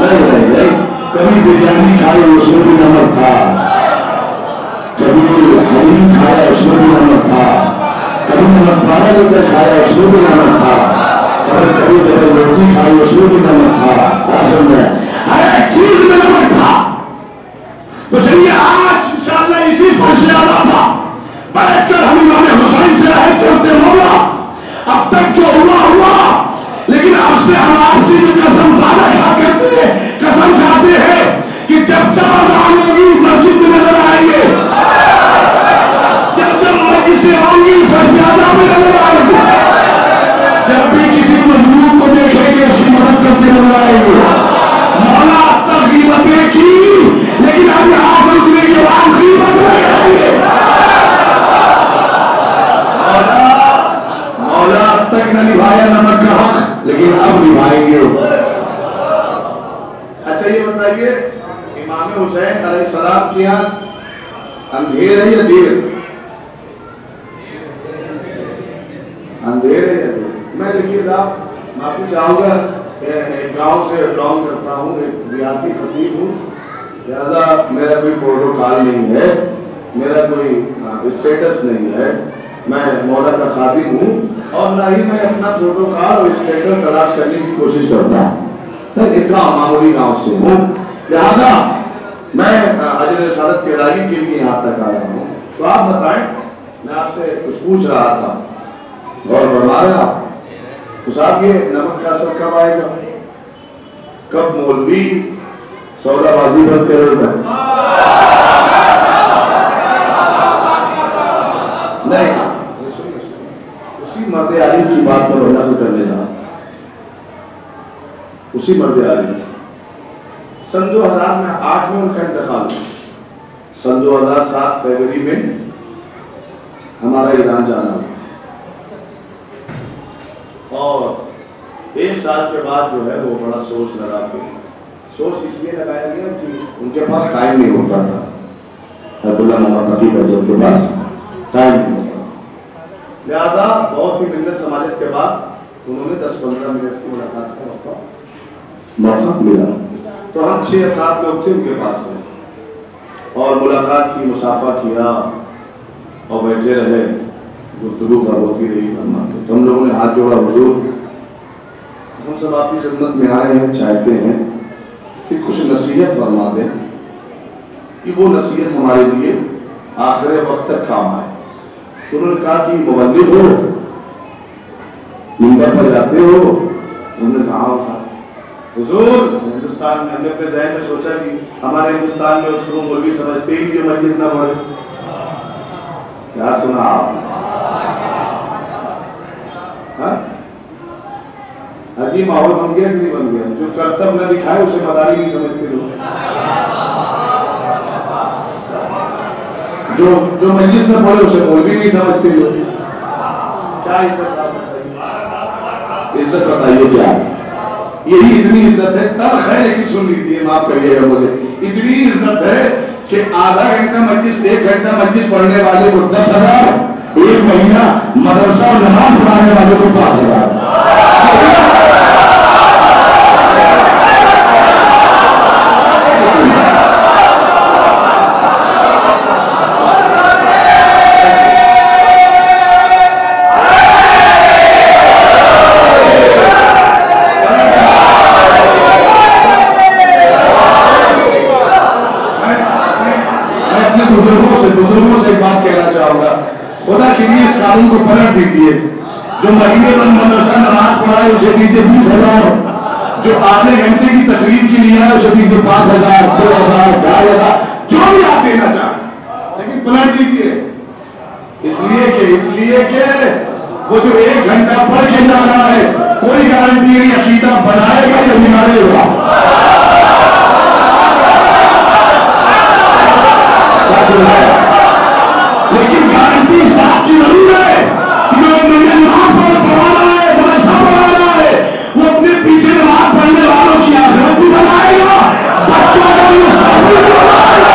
نہیں، کبھی بریانی کھائی اس میں بھی نمک تھا، کبھی حلیم کھایا اس میں بھی نمک تھا، ڈبل کھایا اس میں بھی نمک تھا، اور کبھی ڈبل روٹی کھائی اس میں بھی نمک تھا، کیا سن رہے ہیں؟ ہر ایک چیز میں نمک تھا۔ تو چلیے آج انشاءاللہ اسی فرش اعلیٰ تھا بیٹھ کر ہم امام حسین سے رہے کرتے مولا اب تک جو ہوا لیکن اب سے ہم آپ سے جو قسم وعدہ کھا کرتے ہیں، قسم کھاتے ہیں کہ جب اذان ہوگی مسجد میں نظر آئیں گے، جب مجلسیں ہوں گی فرش اعلیٰ میں نظر آئیں گے، جب بھی کسی مظلوم کو دیکھیں گے اس کی مدد کرتے نظر آئیں گے۔ مولا تک غیبتیں کی لیکن اب یہاں سے اتنے کے بعد غیبت نہیں آئیں گے۔ مولا اب تک نہ نبھایا نمک کا حق لیکن اب نبھائیں گے۔ اچھا یہ بتائیے امام حسین علیہ السلام کی یہاں اندھیر ہے یا دیر؟ اندھیر ہے یا دیر؟ میں دیکھیے صاحب معافی چاہوں گا کہ ایک گاؤں سے بلانگ کرتا ہوں، ایک دیہاتی خطیب ہوں، لہذا میرا کوئی پروٹوکال نہیں ہے، میرا کوئی اسٹیٹس نہیں ہے، میں مولا کا خادم ہوں اور نہ ہی میں اپنا پروٹوکال اور اسٹیٹس تلاش کرنے کی کوشش کرتا ہوں۔ ایک گاؤں معمولی گاؤں سے ہوں، لہذا میں اجر رسالت کی ادائیگی کے لیے یہاں تک آیا ہوں۔ تو آپ بتائیں، میں آپ سے کچھ پوچھ رہا تھا اور فرما رہا تو صاحب یہ نمک کا اثر کب آئے گا؟ کب مولوی سودا بازی بند کرے گا؟ نہیں، اسی مرد عالم کی بات پر ہونا تو کرنے جا، اسی مرد عالم سن 2008 میں ان کا انتقال ہوا، سن 2007 فروری میں ہمارا ایران جانا ہوا، اور ایک سال کے بعد جو ہے وہ بڑا سوچ لگا کے، سوچ اس لیے لگایا گیا کہ ان کے پاس ٹائم نہیں ہوتا تھا، عبداللہ محمد عقیب اجد کے پاس ٹائم نہیں ہوتا، لہذا بہت ہی منت سماجت کے بعد انہوں نے 10-15 منٹ کی ملاقات کا موقع ملا، تو ہم 6-7 لوگ تھے ان کے پاس گئے اور ملاقات کی، مصافحہ کیا اور بیٹھے رہے، گفتگو کا ہوتی رہی، فرماتے تو ہم لوگوں نے ہاتھ جوڑا، حضور ہم سب آپ کی خدمت میں آئے ہیں، چاہتے ہیں کہ کچھ نصیحت فرما دیں کہ وہ نصیحت ہمارے لیے آخر وقت تک کام آئے۔ تو انہوں نے کہا کہ مبلغ ہو، منبر پر جاتے ہو؟ انہوں نے کہا تھا حضور ہندوستان میں، ہم نے اپنے ذہن میں سوچا کہ ہمارے ہندوستان میں اس کو مولوی سمجھتے ہی کہ مجلس نہ پڑھے، کیا سنا آپ؟ عجیب ماحول بن گیا کہ نہیں بن گیا؟ جو کرتب نہ دکھائے اسے مداری نہیں سمجھتے لوگ، جو مجلس میں پڑھے اسے مولوی نہیں سمجھتے لوگ۔ کیا عزت آپ بتائیے؟ عزت بتائیے کیا ہے؟ یہی اتنی عزت ہے، تلخ ہے لیکن سن لیجیے، معاف کریے گا مجھے، اتنی عزت ہے کہ آدھا گھنٹہ مجلس، 1 گھنٹہ مجلس پڑھنے والے کو 10,000، 1 مہینہ مدرسہ اور نماز پڑھانے والے کو 5,000۔ بزرگوں سے ایک بات کہنا چاہوں گا، خدا کے لیے اس قانون کو پلٹ دیجیے، جو مہینے بعد مدرسہ نماز پڑھائے اسے دیجیے 20,000، جو آدھے گھنٹے کی تقریب کے لیے آئے اسے دیجیے 5,000، 2,000، 2,500، جو بھی آپ دینا چاہیں، لیکن پلٹ دیجیے، اس لیے کہ وہ جو 1 گھنٹہ پڑھ کے جا رہا ہے کوئی گارنٹی نہیں عقیدہ بنائے گا یا بگاڑے گا۔ لیکن گارنٹی اس بات کی ضرور ہے کہ جو مجھے نماز پڑھا رہا ہے، مدرسہ پڑھا رہا ہے، وہ اپنے پیچھے نماز پڑھنے والوں کی آخرت بھی بنائے گا، بچوں کا بھی مستقبل بھی بنائے گا۔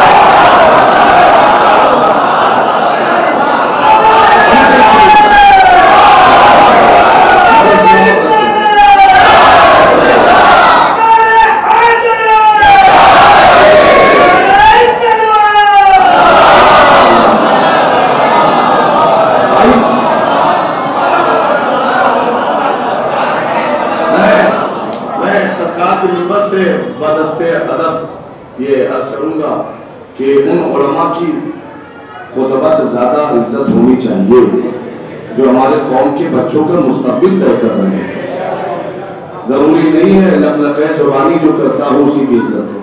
آپ کے منبر سے بدستے ادب یہ عرض کروں گا کہ ان علماء کی خطبہ سے زیادہ عزت ہونی چاہیے جو ہمارے قوم کے بچوں کا مستقبل طے کر رہے ہیں. ضروری نہیں ہے لقلقہ زبانی جو کرتا ہو اسی کی عزت ہو،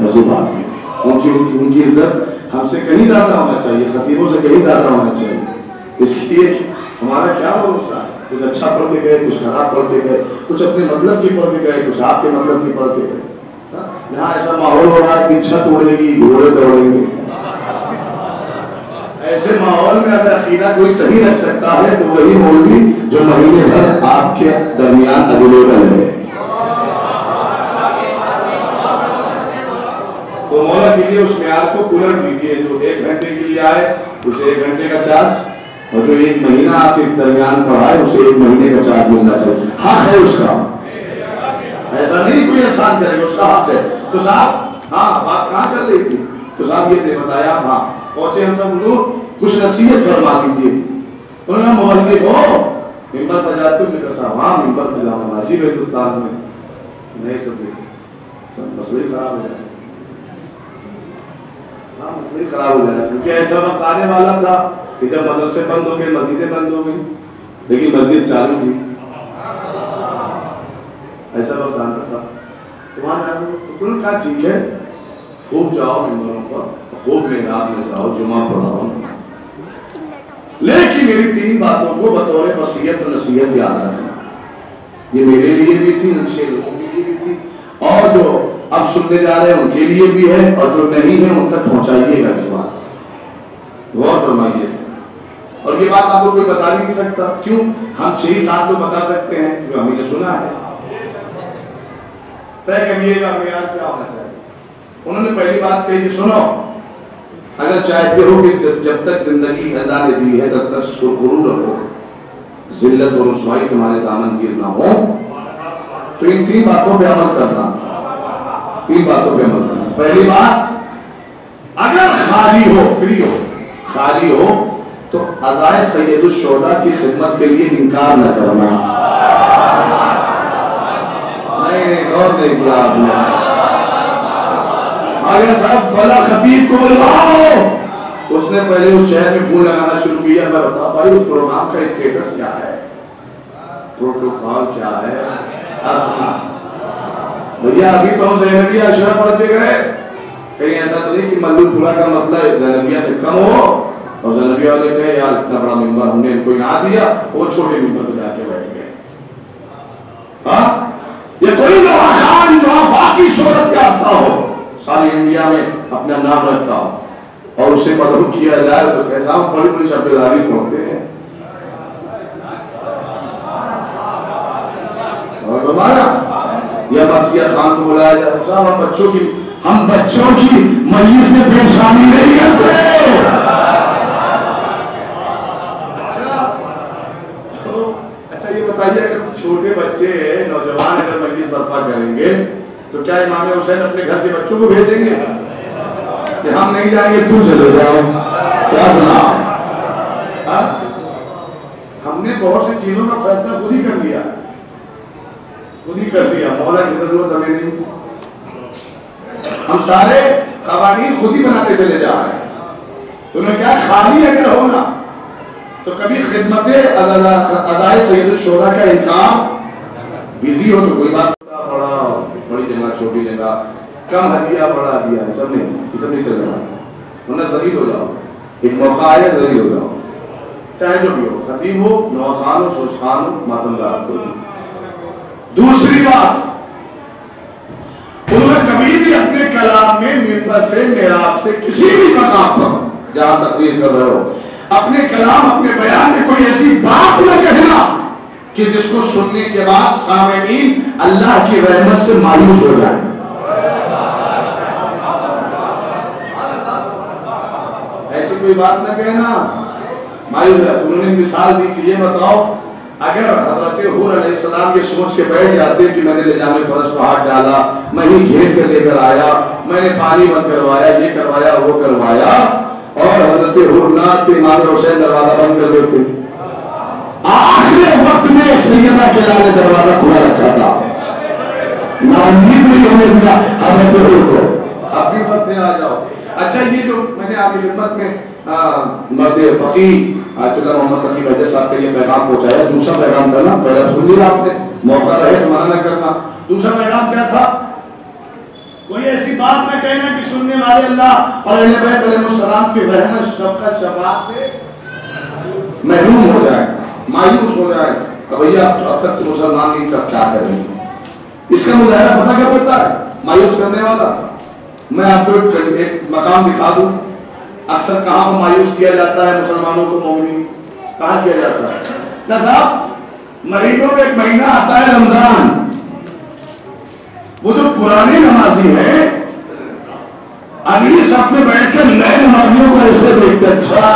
ایسی بات نہیں. ان کی عزت ہم سے کہیں زیادہ ہونا چاہیے، خطیبوں سے کہیں زیادہ ہونا چاہیے. اس لیے ہمارا کیا بھروسہ ہے، کچھ اچھا پڑھ کے گئے، کچھ خراب پڑھ کے گئے، کچھ اپنے مطلب کی پڑھ کے گئے، کچھ آپ کے مطلب کی پڑھ کے گئے. یہاں ایسا ماحول ہو رہا ہے کہ چھت اڑے گی، گھوڑے دوڑیں گے. ایسے ماحول میں اگر عقیدہ کوئی صحیح رکھ سکتا ہے تو وہی مولوی جو مہینے بھر آپ کے درمیان اویلیبل ہے. تو مولا کے لیے اس معیار کو الٹ دیجیے، جو 1 گھنٹے کے لیے آئے اسے 1 گھنٹے کا چارج، اور جو 1 مہینہ آپ کے درمیان پڑھائے اسے 1 مہینے کا چارج ملنا چاہیے. حق ہے اس کا، ایسا نہیں کوئی احسان کرے، اس کا حق ہے. تو صاحب ہاں بات کہاں چل رہی تھی؟ تو صاحب یہ بتایا ہاں پہنچے ہم سب لوگ، کچھ نصیحت فرما دیجیے. انہوں نے مولوی ہو ممبر پہ جاتے ہو، میرے صاحب ہاں ممبر پہ جاؤں گا عجیب ہندوستان میں نہیں تو سب مسئلہ خراب ہو جائے. ہاں مسئلہ خراب ہو جائے، کیونکہ ایسا وقت آنے والا تھا کہ جب مدرسے بند ہو گئے، مسجدیں بند ہو گئی، لیکن مسجد چالو تھی. ایسا وقت آتا تھا تو وہاں جاؤ تو کل کا ٹھیک ہے، خوب جاؤ ممبروں پر، خوب محراب میں جاؤ، جمعہ پڑھاؤ، لیکن میری 3 باتوں کو بطور وصیت و نصیحت یاد رکھنا. یہ میرے لیے بھی تھی، ان 6 لوگوں کے لیے بھی تھی، اور جو اب سننے جا رہے ہیں ان کے لیے بھی ہے، اور جو نہیں ہے ان تک پہنچائیے گا. اس بات غور فرمائیے. اور یہ بات آپ کو کوئی بتا نہیں سکتا، کیوں؟ ہم 6-7 کو بتا سکتے ہیں جو ہم نے سنا ہے. طے کریے گا معیار کیا ہونا چاہیے. انہوں نے پہلی بات کہی کہ سنو، اگر چاہتے ہو کہ جب تک زندگی اللہ نے دی ہے تب تک سرخرو رہو، ذلت اور رسوائی تمہارے دامن گیر نہ ہو، تو ان 3 باتوں پہ عمل کرنا. 3 باتوں پہ عمل کرنا. پہلی بات، اگر خالی ہو، فری ہو، خالی ہو تو عزائے سید الشہداء کی خدمت کے لیے انکار نہ کرنا. نہیں غور نہیں کیا آپ نے. آگے صاحب فلا خطیب کو بلواؤ. اس نے پہلے اس شہر میں پھول لگانا شروع کیا. میں بتا بھائی اس پروگرام کا اسٹیٹس کیا ہے، پروٹوکول کیا ہے. بھیا ابھی تو ہم زینبیہ اشرا پڑھ کے گئے، کہیں ایسا تو نہیں کہ ملو پورا کا مسئلہ زینبیہ سے کم ہو اور زینبیہ والے کہے یار اتنا بڑا ممبر ہم نے ان کو یہاں دیا، وہ چھوٹے ممبر پہ جا کے بیٹھ گئے. ہاں یہ کوئی نواخان جو آفاقی شہرت یافتہ ہو، ساری انڈیا میں اپنا نام رکھتا ہو اور اسے مدعو کیا جائے تو کیسا ہم بڑی بڑی شبیداری پہنچتے ہیں. اور ہمارا یا مسیح خان کو بلایا جائے صاحب ہم بچوں کی مجلس میں پیش شامل نہیں کرتے. اچھا یہ بتائیے اگر چھوٹے بچے نوجوان اگر مجلس برپا کریں گے تو کیا امام حسین اپنے گھر کے بچوں کو بھیجیں گے کہ ہم نہیں جائیں گے تم چلے جاؤ؟ کیا سنا؟ ہم نے بہت سی چیزوں کا فیصلہ خود ہی کر لیا، خود ہی کر دیا. مولا کی ضرورت ہمیں نہیں. ہم سارے قوانین خود ہی بناتے چلے جا رہے ہیں. تمہیں کیا خالی اگر ہونا تو کبھی خدمت ادائے سید الشہداء کا انکار، بزی ہو تو کوئی بات بڑا بڑی جگہ چھوٹی جگہ، کم ہدیہ بڑا ہدیہ ہے، سب نہیں چل رہا. ورنہ ذلیل ہو جاؤ. ایک موقع آئے ذلیل ہو جاؤ، چاہے جو بھی ہو، خطیب ہو، نوخان ہو، سوچخان ہو، ماتمدار ہو. دوسری بات، انہوں نے کبھی بھی اپنے کلام میں منبر سے محراب سے کسی بھی مقام پر جہاں تقریر کر رہے ہو اپنے کلام اپنے بیان میں کوئی ایسی بات نہ کہنا کہ جس کو سننے کے بعد سامعین اللہ کی رحمت سے مایوس ہو جائیں. ایسی کوئی بات نہ کہنا مایوس ہے. انہوں نے مثال دی کہ یہ بتاؤ اگر حضرت حور علیہ السلام یہ سوچ کے بیٹھ جاتے کہ میں نے لے جانے فرش پہ ہاتھ ڈالا، میں ہی گھیر کر لے کر آیا، میں نے پانی بند کروایا، یہ کروایا وہ کروایا، اور حضرت حور نہ امام حسین دروازہ بند کر دیتے. آخر وقت میں سیدہ بلال نے دروازہ کھلا رکھا تھا. ناامید نہیں ہونے دیا حضرت حضور کو. اب بھی مرتے آ جاؤ. اچھا یہ جو میں نے آپ کی خدمت میں مرد فقیہ آیت اللہ محمد تقی وحدہ صاحب کے یہ پیغام پہنچایا. دوسرا پیغام تھا نا, پہلا سن لیا آپ نے, موقع رہے تو منع نہ کرنا. دوسرا پیغام کیا تھا؟ کوئی ایسی بات نہ کہنا کہ سننے والے اللہ اور اہل بیت علیہ السلام کی رحمت شفقت شفاعت سے محروم ہو جائے, مایوس ہو جائے. بھیا اب تک تو مسلمان نہیں, تب کیا کریں گے؟ اس کا مظاہرہ پتہ کیا پڑتا ہے مایوس کرنے والا؟ میں آپ کو ایک مقام دکھا دوں. اکثر کہاں مایوس کیا جاتا ہے مسلمانوں کو, مومنین کہاں کیا جاتا ہے؟ کیا صاحب مہینوں میں ایک مہینہ آتا ہے رمضان. وہ جو پرانے نمازی ہیں اگلی صف میں بیٹھ کر نئے نمازیوں کو ایسے دیکھتے, اچھا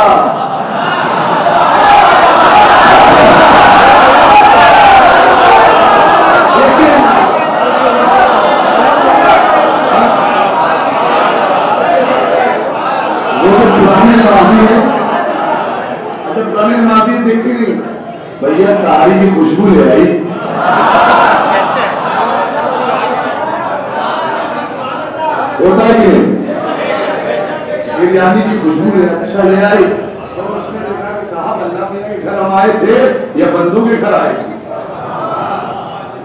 پرانے نمازی دیکھتے نہیں بھیا تاری کی خوشبو لے آئی. ہوتا ہے کہ بریانی کی خوشبو لے, اچھا لے آئی. اور اس نے دیکھا کہ صاحب اللہ کے گھر ہم آئے تھے یا بندوں کے گھر آئے تھے؟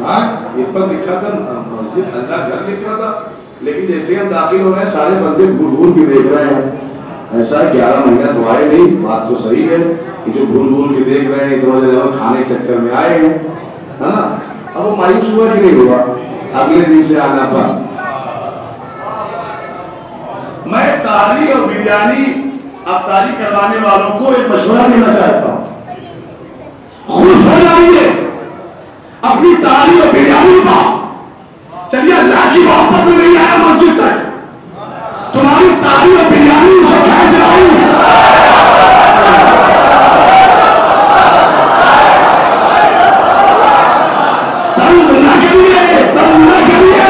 ہاں اس پر لکھا تھا مسجد اللہ گھر لکھا تھا, لیکن جیسے ہم داخل ہو رہے ہیں سارے بندے گھور گھور کے دیکھ رہے ہیں. ایسا 11 مہینہ تو آئے نہیں, بات تو صحیح ہے کہ جو گھور گھور کے دیکھ رہے ہیں سمجھ رہے ہیں کھانے چکر میں آئے ہیں, ہے نا. اب وہ مایوس ہوا کہ نہیں ہوا اگلے دن سے آنا پر؟ میں تاری اور بریانی افطاری کروانے والوں کو ایک مشورہ دینا چاہتا ہوں. خوش ہو جائیے اپنی تاری اور بریانی کا. چلیے اللہ کی محبت میں نہیں آیا مسجد تک, تمہاری تاری اور بریانی اسے کھینچ رہی ہے. طرز نہ کریے, طرز نہ کریے,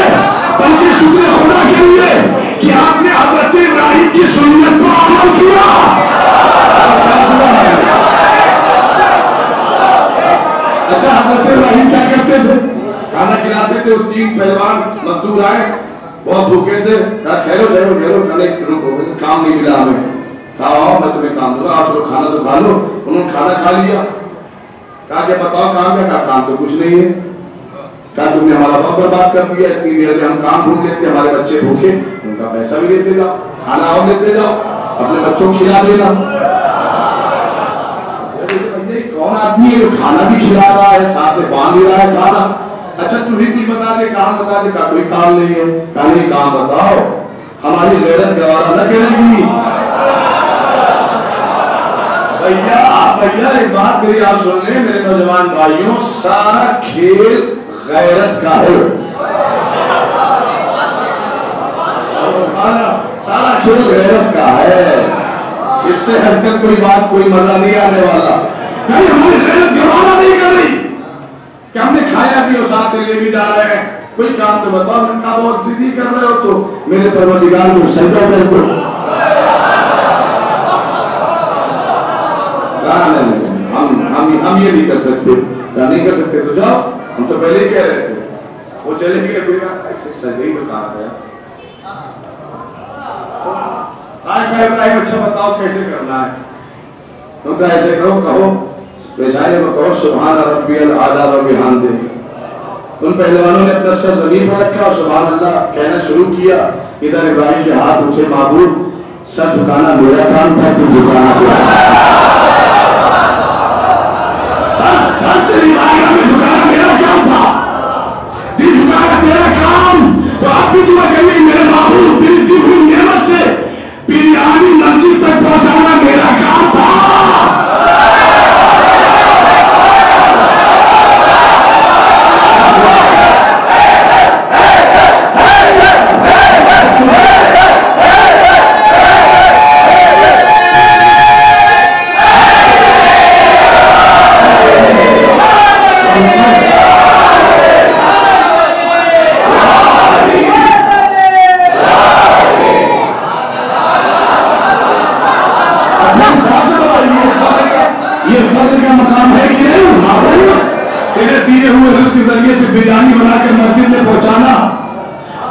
بلکہ شکر خدا کے لیے کہ آپ نے حضرت ابراہیم کی سنت کو عمل کیا. اچھا حضرت ابراہیم کیا کرتے تھے؟ کھانا کھلاتے تھے. وہ 3 پہلوان مزدور آئے, بہت بھوکے تھے. ٹھہرو ٹھہرو ٹھہرو, رکو, کام نہیں ملا ہمیں. کہا میں تمہیں کام دوں گا, آپ لوگ کھانا تو کھا لو. انہوں نے کھانا کھا لیا. کہا کہ بتاؤ کام کیا؟ کہا کام تو کچھ نہیں ہے. کہا تم نے ہمارا وقت برباد کر دیا, اتنی دیر میں ہم کام ڈھونڈ لیتے, ہمارے بچے بھوکے. ان کا پیسہ بھی لیتے جاؤ, کھانا اور لیتے جاؤ, اپنے بچوں کو کھلا دینا. کون آدمی ہے جو کھانا بھی کھلا رہا ہے ساتھ میں باندھ بھی رہا ہے کھانا؟ اچھا تم ہی کچھ بتا دے, کام بتا دے. کہا کوئی کام نہیں ہے. کہا نہیں کام بتاؤ, ہماری غیرت گوارا نہ کرے گی. بھیا ایک بات میری آپ سن لیں میرے نوجوان بھائیوں, سارا کھیل غیرت کا ہے. سارا کھیل غیرت کا ہے. اس سے ہٹ کر کوئی بات, کوئی مزہ نہیں آنے والا. ہماری غیرت گوارا نہیں کر رہی کہ ہم نے کھایا بھی اور ساتھ میں لے بھی جا رہے ہیں. کوئی کام تو بتاؤ. میں نے کہا بہت ضدی کر رہے ہو تو میرے پروردگار کو سجدہ کر دو. ہم یہ نہیں کر سکتے. نہیں کر سکتے تو جاؤ, ہم تو پہلے ہی کہہ رہے تھے. وہ چلے گئے, کوئی بات سجدے ہی تو کہا ہے. اچھا بتاؤ کیسے کرنا ہے؟ تم کا ایسے کہو پیشانے میں کہو سبحان ربی الاعلی و بحمدہ. ان پہلوانوں نے اپنا سر زمین پر رکھا اور سبحان اللہ کہنا شروع کیا. ادھر ابراہیم کے ہاتھ اٹھے, معبود سر جھکانا میرا کام تھا, تو جھکانا سر تیری بارگاہ میں جھکانا میرا کام تھا, دل جھکانا تیرا کام. تو آپ بھی دعا کریے میرے معبود تیری دی ہوئی نعمت سے بریانی مسجد تک پہنچانا میرا کام تھا. بریانی بنا کر مسجد میں پہنچانا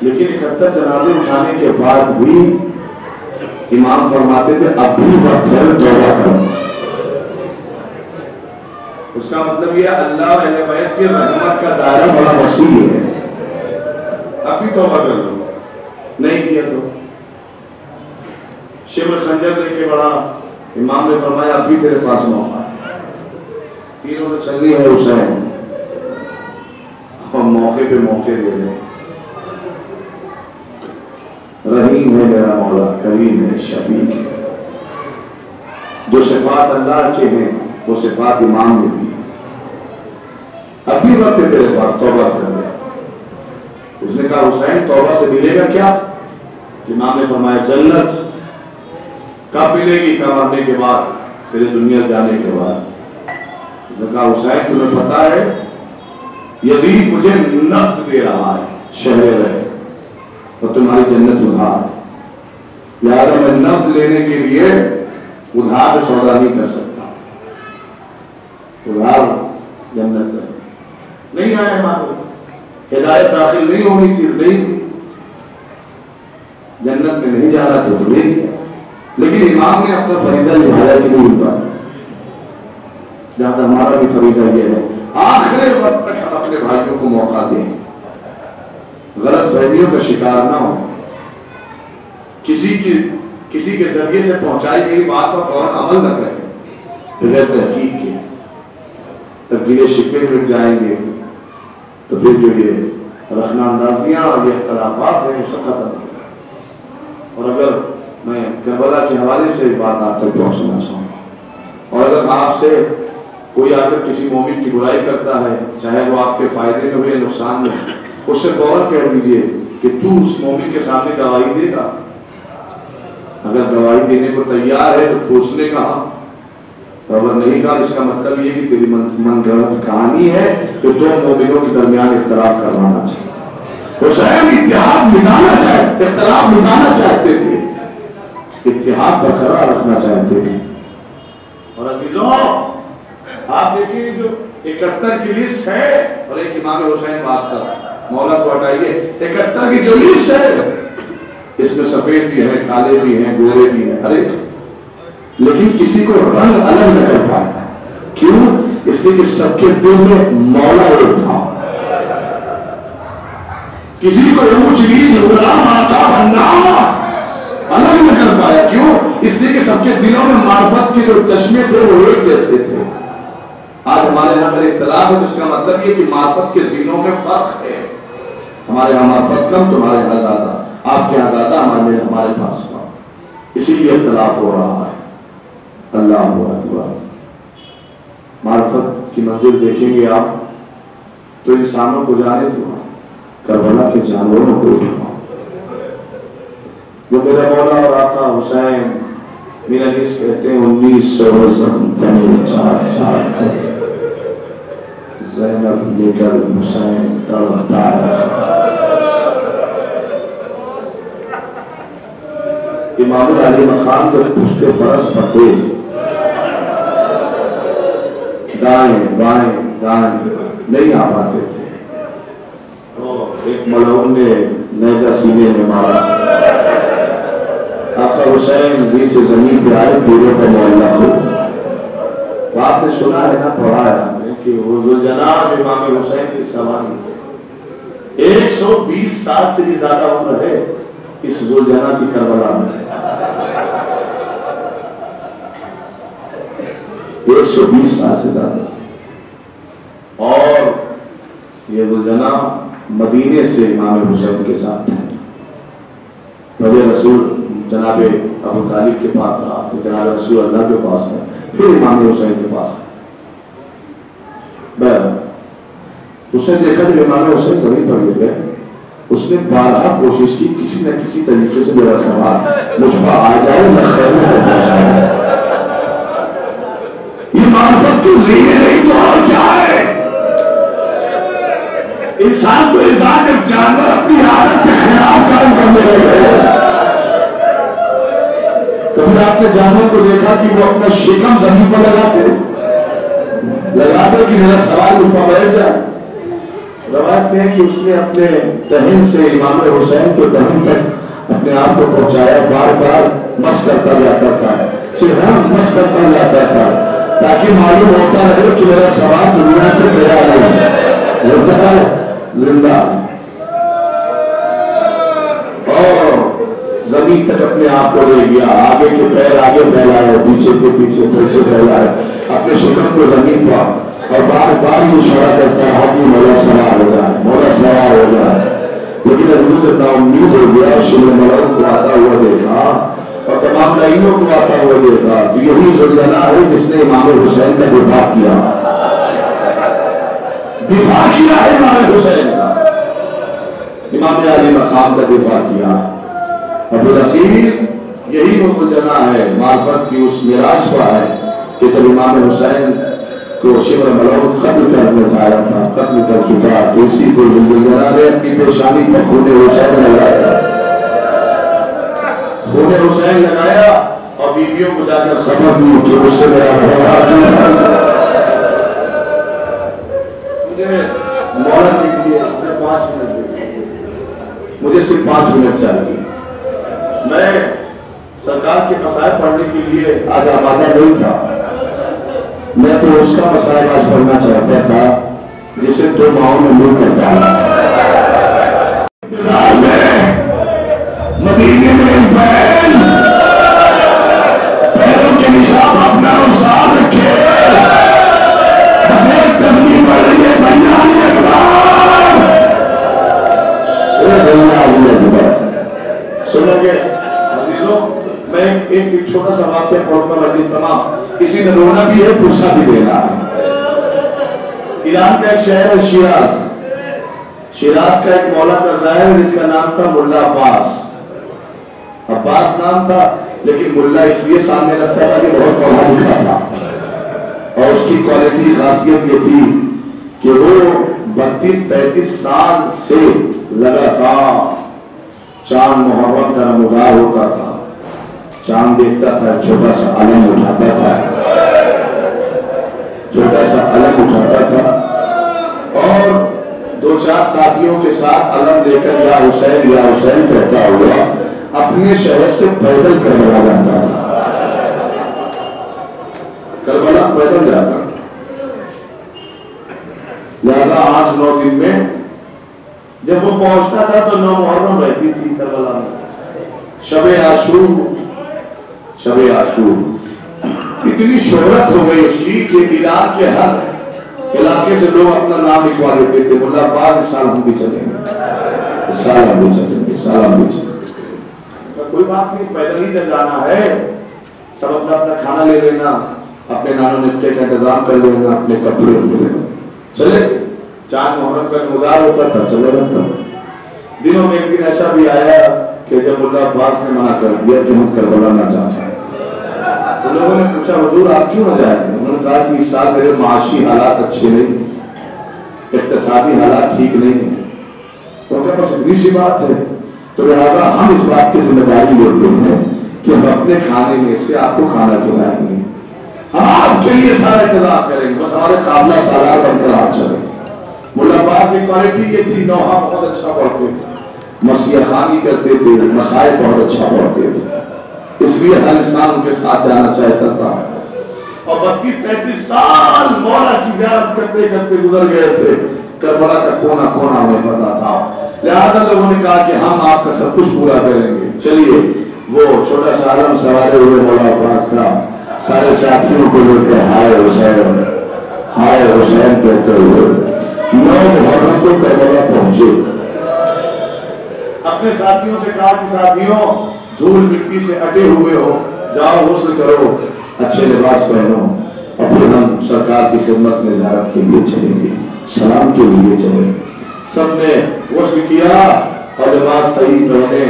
لیکن 71 جنازے اٹھانے کے بعد بھی امام فرماتے تھے اب بھی وقت ہے توبہ کرو۔ اس کا مطلب یہ اللہ اور اہل بیت کی رحمت کا دائرہ بڑا وسیع ہے، اب بھی توبہ کر لو، نہیں کیا تو شبر خنجر لے کے بڑا امام نے فرمایا اب بھی تیرے پاس موقع ہے، تیروں تو چلنی ہے حسین، ہم موقع پہ موقع دے دیں۔ رحیم ہے میرا مولا، کریم ہے، شفیق ہے، جو صفات اللہ کے ہیں وہ صفات امام نے دی، اب بھی وقت ہے تیرے پاس، توبہ کر لے۔ اس نے کہا حسین توبہ سے ملے گا کیا؟ امام نے فرمایا جنت کب ملے گی؟ کب مرنے کے بعد، تیرے دنیا جانے کے بعد۔ اس نے کہا حسین تمہیں پتا ہے یزید مجھے نقد دے رہا ہے شہر رہے اور تمہاری جنت ادھار، لہذا میں نقد لینے کے لیے ادھار سے سودا نہیں کر سکتا، ادھار جنت نہیں آیا، ہمارے ہدایت داخل نہیں ہونی تھی، نہیں جنت میں نہیں جا رہا تو نہیں کیا، لیکن امام نے اپنا فریضہ نبھایا کہ نہیں پایا۔ لہذا ہمارا بھی فریضہ یہ ہے آخر وقت تک ہم اپنے بھائیوں کو موقع دیں، غلط فہمیوں کا شکار نہ ہو، کسی کے ذریعے سے پہنچائی گئی بات پر فوراً عمل نہ کریں بغیر تحقیق کے، تبدیل شکوے مٹ جائیں گے تو پھر جو یہ رخنہ اندازیاں اور یہ اختلافات ہیں وہ سب ختم ہو جائیں۔ اور اگر میں کربلا کے حوالے سے بات آپ تک پہنچنا چاہوں گا، اور اگر آپ سے کوئی آ کر کسی مومن کی برائی کرتا ہے، چاہے وہ آپ کے فائدے میں ہو یا نقصان میں، اس سے فوراً کہہ دیجئے کہ تو اس مومن کے سامنے گواہی دے گا، اگر گواہی دینے کو تیار ہے تو پوچھنے کا، اگر نہیں کہا اس کا مطلب یہ کہ تیری من گڑت کہانی ہے کہ دو مومنوں کے درمیان اختلاف کروانا چاہیے۔ حسین اتحاد مٹانا چاہتے، اختلاف مٹانا چاہتے تھے، اتحاد برقرار رکھنا چاہتے تھے۔ اور عزیزوں آپ دیکھیے جو 71 کی لسٹ ہے اور ایک امام حسین بات تھا، مولا کو ہٹائیے، 71 کی جو لسٹ ہے اس میں سفید بھی ہیں، کالے بھی ہیں، گورے بھی ہیں، ہر ایک، لیکن کسی کو رنگ الگ نہ کر پایا، کیوں؟ اس لیے کہ سب کے دل میں مولا ایک تھا، کسی کو اونچ نیچ غلام آقا بننا الگ نہ کر پایا، کیوں؟ اس لیے کہ سب کے دلوں میں معرفت کے جو چشمے تھے وہ ایک جیسے تھے۔ آج ہمارے یہاں اگر اختلاف ہے تو اس کا مطلب یہ کہ معرفت کے سینوں میں فرق ہے، ہمارے یہاں معرفت کم، تمہارے یہاں زیادہ، آپ کے یہاں زیادہ، ہمارے پاس کم، اسی لیے اختلاف ہو رہا ہے۔ اللہ اکبر، معرفت کی منزل دیکھیں گے آپ تو انسانوں کو جانے دو، کربلا کے جانوروں کو اٹھاؤ۔ جو میرا مولا اور آقا حسین میرا نیس کہتے ہیں 1954 زینب لے کر حسین تڑپتا ہے۔ امام علی مقام جب پشت فرس پر تھے، دائیں بائیں دائیں نہیں آ پاتے تھے، ایک ملعون نے نیزہ سینے میں مارا، آقا حسین زی سے زمین پہ آئے، پیروں پر معلق ہو۔ تو آپ نے سنا ہے نا، پڑھا ہے آپ نے کہ حضور جناب امام حسین کی سواری 120 سال سے بھی زیادہ عمر ہے اس ذوالجناح کی کربلا میں، 120 سال سے زیادہ، اور یہ ذوالجناح مدینے سے امام حسین کے ساتھ ہے۔ نبی رسول جناب ابو طالب کے پاس رہا، تو جناب رسول اللہ کے پاس ہے، پھر امام حسین کے پاس ہے۔ اس نے دیکھا جب امام حسین زمین پر گر گئے، اس نے بارہا کوشش کی کسی نہ کسی طریقے سے میرا سوال مجھ پر آ جائے، میں خیر میں پہنچاؤں۔ یہ معرفت کی زینے نہیں تو اور کیا ہے؟ انسان تو انسان جب جانور اپنی عادت کے خلاف کام کرنے لگے، کبھی آپ نے جانور کو دیکھا کہ وہ اپنا شکم زمین پر لگاتے، لگا دو کہ میرا سوال اس پر بیٹھ جائے. روایت میں ہے کہ اس نے اپنے دہن سے امام حسین کے دہن تک اپنے آپ کو پہنچایا. بار بار مس کرتا جاتا تھا, صرف مس کرتا جاتا تھا تاکہ معلوم ہوتا رہے کہ میرا سوال دنیا سے گیا نہیں, زندہ. اور زمین تک اپنے آپ کو لے گیا, آگے کے پیر آگے پھیلائے, پیچھے کے پیچھے پھیلائے, اپنے شکم کو زمین پر, اور بار بار یہ اشارہ کرتا ہے کہ مولا سوار ہو جائے, مولا سوار ہو جائے. لیکن حضور اتنا امید ہو گیا, شمع ملک کو آتا ہوا دیکھا اور تمام لائنوں کو آتا ہوا دیکھا. تو یہی زلزلہ ہے جس نے امام حسین کا دفاع کیا, دفاع کیا ہے امام حسین کا, امام علی مقام کا دفاع کیا. ابو الأخیر یہی وہ زلزلہ ہے معرفت کی اس معراج پر ہے کہ جب امام حسین کو شمع ملک قتل کرنے جایا تھا, قتل کر چکا, تو اسی کو زلزلہ نے اپنی پیشانی پر خون حسین لگایا, خون حسین لگایا اور بیویوں کو جا کر خبر دی کہ اس سے میرا مجھے مہلت دیجیے, مجھے صرف 5 منٹ چاہیے. میں سرکار کے مسائل پڑھنے کے لیے آج آمادہ نہیں تھا, میں تو اس کا مسائل آج پڑھنا چاہتا تھا جسے 2 ماہوں میں مل کر ڈالا. مدینے میں ایک بہن پیروں کے نشان اپنا نقصان رکھے, بس ایک تصویر پڑھ لیے بنیادی اخبار, سنو گے عزیزوں, میں ایک چھوٹا سا واقعہ پڑھوں گا مجلس تمام, کسی نے رونا بھی ہے, پرسا بھی دینا ہے. ایران کا ایک شہر ہے شیراز, شیراز کا ایک مولا کا ظاہر جس کا نام تھا ملا عباس. عباس نام تھا لیکن ملا اس لیے سامنے رکھتا تھا کہ بہت پڑھا لکھا تھا, اور اس کی کوالٹی خاصیت یہ تھی کہ وہ 32-33 سال سے لگاتار چاند محرم کا نمودار ہوتا تھا, چاند دیکھتا تھا, چھوٹا سا علم اٹھاتا تھا, چھوٹا سا علم اٹھاتا تھا, اور 2-4 ساتھیوں کے ساتھ علم لے کر یا حسین کہتا ہوا اپنے شہر سے پیدل کربلا جاتا تھا. کربلا پیدل جاتا, زیادہ 8-9 دن میں جب وہ پہنچتا تھا تو 9 محرم رہتی تھی کربلا میں. شب عاشور اتنی شہرت ہو گئی اس کی کہ عراق کے ہر علاقے سے لوگ اپنا نام لکھوا دیتے تھے, ملا عباس اس سال ہم بھی چلیں گے, اس سال ہم بھی چلیں گے, اس سال ہم بھی چلیں گے. کوئی بات نہیں, پیدل ہی جب جانا ہے, سب اپنا کھانا لے لینا, اپنے نانو نفٹے کا انتظام کر لینا, اپنے کپڑے لے لینا, چلے. چاند محرم کا نمودار ہوتا تھا, چلے جاتا. دنوں میں ایک دن ایسا بھی آیا کہ جب ملا عباس نے منع کر دیا کہ ہم کربلا نہ جانا, تو لوگوں نے پوچھا حضور آپ کیوں نہ جائیں گے؟ انہوں نے کہا کہ اس سال میرے معاشی حالات اچھے نہیں, اقتصادی حالات ٹھیک نہیں ہیں. تو کیا بس اتنی سی بات ہے, تو لہٰذا ہم اس بات کی ذمہ داری لیتے ہیں کہ ہم اپنے کھانے میں سے آپ کو کھانا کھلائیں گے, ہم آپ کے لیے سارا انتظام کریں گے, بس ہمارے قابلہ سالار بن کر آپ چلیں. ملا عباس کی کوالٹی یہ تھی, نوحہ بہت اچھا پڑھتے تھے, مسیح خانی کرتے تھے, مسائل بہت اچھا پڑھتے تھے, اس لیے ہر انسان ان کے ساتھ جانا چاہتا تھا. اور 32-33 سال مولا کی زیارت کرتے کرتے گزر گئے تھے, کربلا کا کونا کونا ہمیں پتا تھا. لہذا لوگوں نے کہا کہ ہم آپ کا سب کچھ پورا کریں گے. چلیے وہ چھوٹا سا علم سوارے ہوئے مولا عباس کا, سارے ساتھیوں کو لے کر ہائے حسین کہتے ہوئے 9 محرم کو کربلا پہنچے. اپنے ساتھیوں سے کہا کہ ساتھیوں دھول مٹی سے اٹے ہوئے ہو, جاؤ غسل کرو, اچھے لباس پہنو, اور پھر ہم سرکار کی خدمت میں زیارت کے لیے چلیں گے, سلام کے لیے چلیں. سب نے غسل کیا اور لباس صحیح پہنے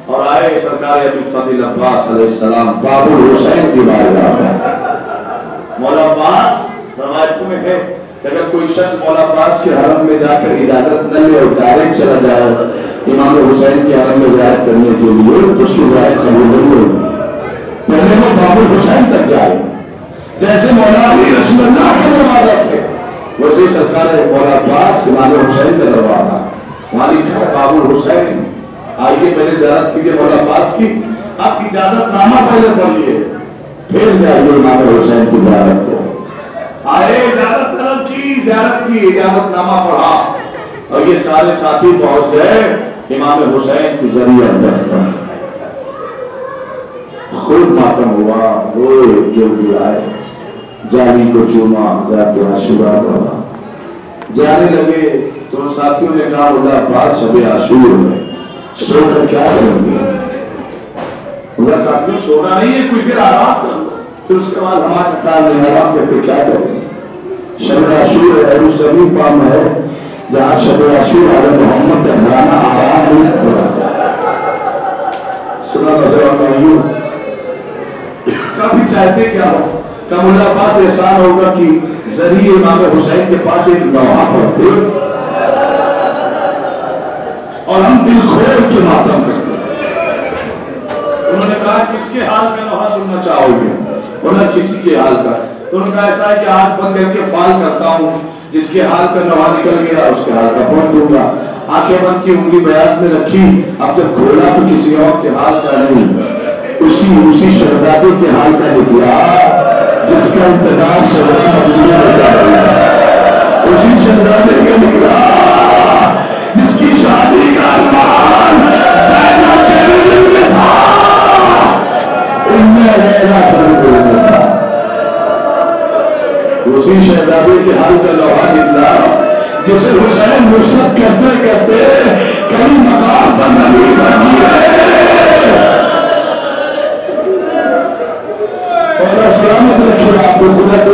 اور آئے سرکار ابی الفضل عباس علیہ السلام باب الحسین کی بارگاہ میں. مولا عباس روایتوں میں ہے کہ اگر کوئی شخص مولا عباس کے حرم میں جا کر اجازت نہ لے اور ڈائریکٹ چلا جائے امام حسین کے حرم میں زیارت کرنے کے لیے, تو اس کی زیارت قبول نہیں ہوگی. پہلے وہ باب الحسین تک جائے, جیسے مولا علی رسول اللہ کے دروازہ تھے ویسے سرکار مولا عباس امام حسین کا دروازہ وہاں لکھا ہے باب الحسین. آئیے پہلے زیارت کیجیے مولا عباس کی. آپ کی اجازت نامہ پہلے پڑھیے پھر جائیے امام حسین کی زیارت کو. آئے اجازت طلب کی زیارت کی اجازت نامہ پڑھا اور یہ سارے ساتھی پہنچ گئے امام حسین کی ذریعہ دستر. خود ماتم ہوا روئے گر گرائے جانی کو چوما ذات عاشورہ پڑھا. جانے لگے تو ساتھیوں نے کہا مولا عباس شب عاشور میں سو کر کیا کریں گے؟ مولا ساتھیوں سونا نہیں ہے کچھ دیر آرام کرو. پھر اس کے بعد ہمارا کام نہیں آرام کرتے کیا کریں؟ شب عاشور یروشلم پام ہے جہاں شب عاشور علی محمد کا گھرانہ آرام نہیں پڑا. سنا نوجوان بھائیوں کبھی چاہتے کیا ہو کہ مولا عباس احسان ہوگا کہ ذریعے امام حسین کے پاس ایک لوحہ پڑھتے اور ہم دل کھول کے ماتم کرتے. انہوں نے کہا کس کے حال کا لوحہ سننا چاہو گے؟ انہوں نے کسی کے حال کا. تو انہوں نے کہا ایسا ہے کہ آنکھ بند کر کے فال کرتا ہوں جس کے حال کا لوحہ نکل گیا اس کے حال کا پڑھ دوں گا. آنکھیں بند کی انگلی بیاض میں رکھی اب جب کھولا تو کسی اور کے حال کا نہیں اسی شہزادے کے حال کا نکلا جس کا انتظار سورا مدینہ میں کر رہا ہے. اسی شہزادے کا نکلا جس کی شادی کا ارمان زینب کے دل میں تھا. ان میں لیلا پر تھا. اسی شہزادے کے حال کا لوحہ نکلا جسے حسین نصرت کرتے کرتے کئی مقام پر نبی بن گئے. اور سلامت رکھیے آپ کو خدا کو.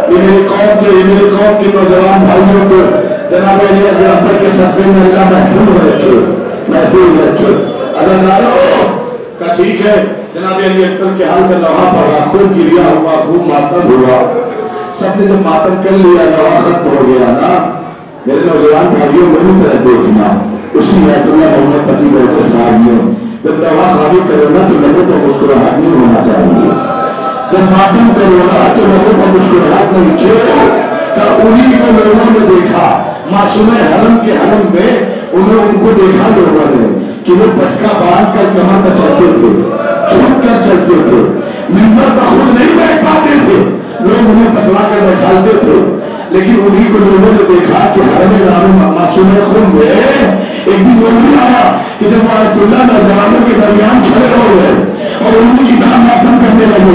میری قوم کے نوجوان بھائیوں کو جناب علی اکبر کے صدقے میں اللہ محفوظ رکھے. اللہ دارو کا ٹھیک ہے جناب علی اکبر کے حال کا لوحہ پڑا خوب گریا ہوا خوب ماتم ہوا. سب نے جب ماتم کر لیا لوحہ ختم ہو گیا نا. میرے نوجوان بھائیوں میری طرح دیکھنا اسی آیت اللہ محمد پتی بہتر صحابیوں جب لوحہ خالی کرو نا تو لوگوں کو مسکراہٹ نہیں ہونا چاہیے. جب ماتم کرو نا تو لوگوں کو مسکراہٹ نہیں. کیوں کہ انہی کو لوگوں نے دیکھا معصوم حرم کے حرم میں ان کو دیکھا لوگوں نے کہ وہ پٹکا باندھ کر کمر پر چلتے تھے چھپ کر چلتے تھے منبر پر خود نہیں بیٹھ پاتے تھے لوگ انہیں پکڑا کر بیٹھالتے تھے. لیکن انہی کو لوگوں نے دیکھا کہ حرم معصوم خون میں ایک دن وہ بھی آیا کہ جب آیت اللہ نوجوانوں کے درمیان کھڑے ہو گئے اور ان کی دام ماتم کرنے لگے.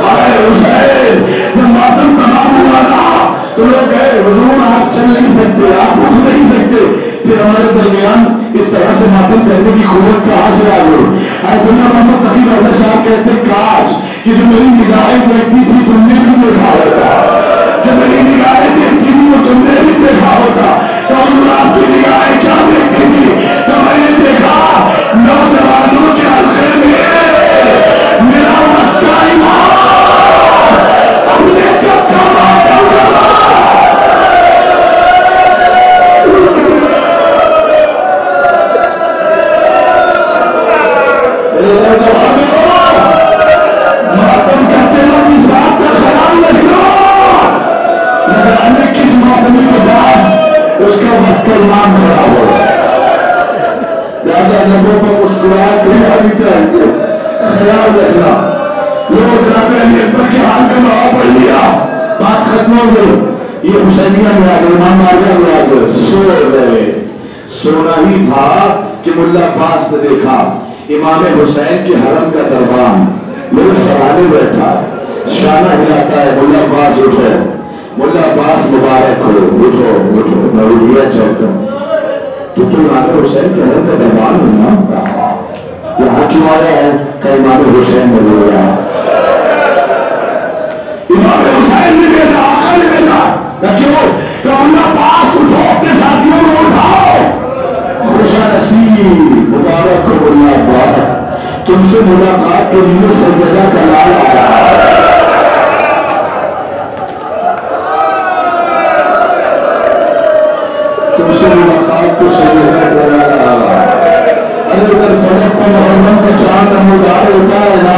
آئے حسین جب ماتم تمام ہوا تھا تو لوگ کہے حضور آپ چل نہیں سکتے آپ اٹھ نہیں سکتے. پھر ہمارے درمیان اس طرح سے ماتم کرنے کی قوت کہاں سے آ گئی؟ آیت اللہ محمد تقی بہتر صاحب کہتے کاش کہ جو میری نگاہیں دیکھتی تھی تم نے بھی دیکھا ہوتا. جب میری نگاہیں دیکھتی تھی وہ تم نے بھی دیکھا ہوتا. تو آپ کی نگاہیں کیا دیکھتی تھی؟ تو میں نے دیکھا نوجوانوں کے حلقے میں میرا مکہ ایمان اپنے جب کا ماتم کرا. ماتم کرتے وقت اس بات کا خیال رکھنا کس ماتمی کے بعد اس کا وقت کا ایمان خراب ہو. زیادہ لوگوں کو مسکراہٹ نہیں آنی چاہیے. خیال رکھنا. لوگ جناب علی اکبر کے حال کا لوحہ پڑھ لیا بات ختم ہو گئی. یہ حسینیہ میں آ گئے امام معاویہ میں آ گئے سو گئے. سونا ہی تھا کہ ملا عباس نے دیکھا امام حسین کے حرم کا دربان میرے سرانے بیٹھا ہے شانہ ہلاتا ہے. ملا عباس اٹھے. ملا عباس مبارک ہو اٹھو نوریہ چوکا تو امام حسین کے حرم کا دربان ہے نا. یہاں کیوں آیا ہے کہ امام حسین نے بولا امام حسین نے بھیجا آقا نے بھیجا. کیوں کہ ملا عباس اٹھو اپنے ساتھیوں کو اٹھاؤ. خوشا نصیب مبارک ہو ملا عباس تم سے ملاقات کے لیے سیدہ کا لال آیا. تم سے ملاقات کو سیدہ کا لال آیا. ارے ادھر فلک پر محرم کا چاند نمودار ہوتا ہے نا.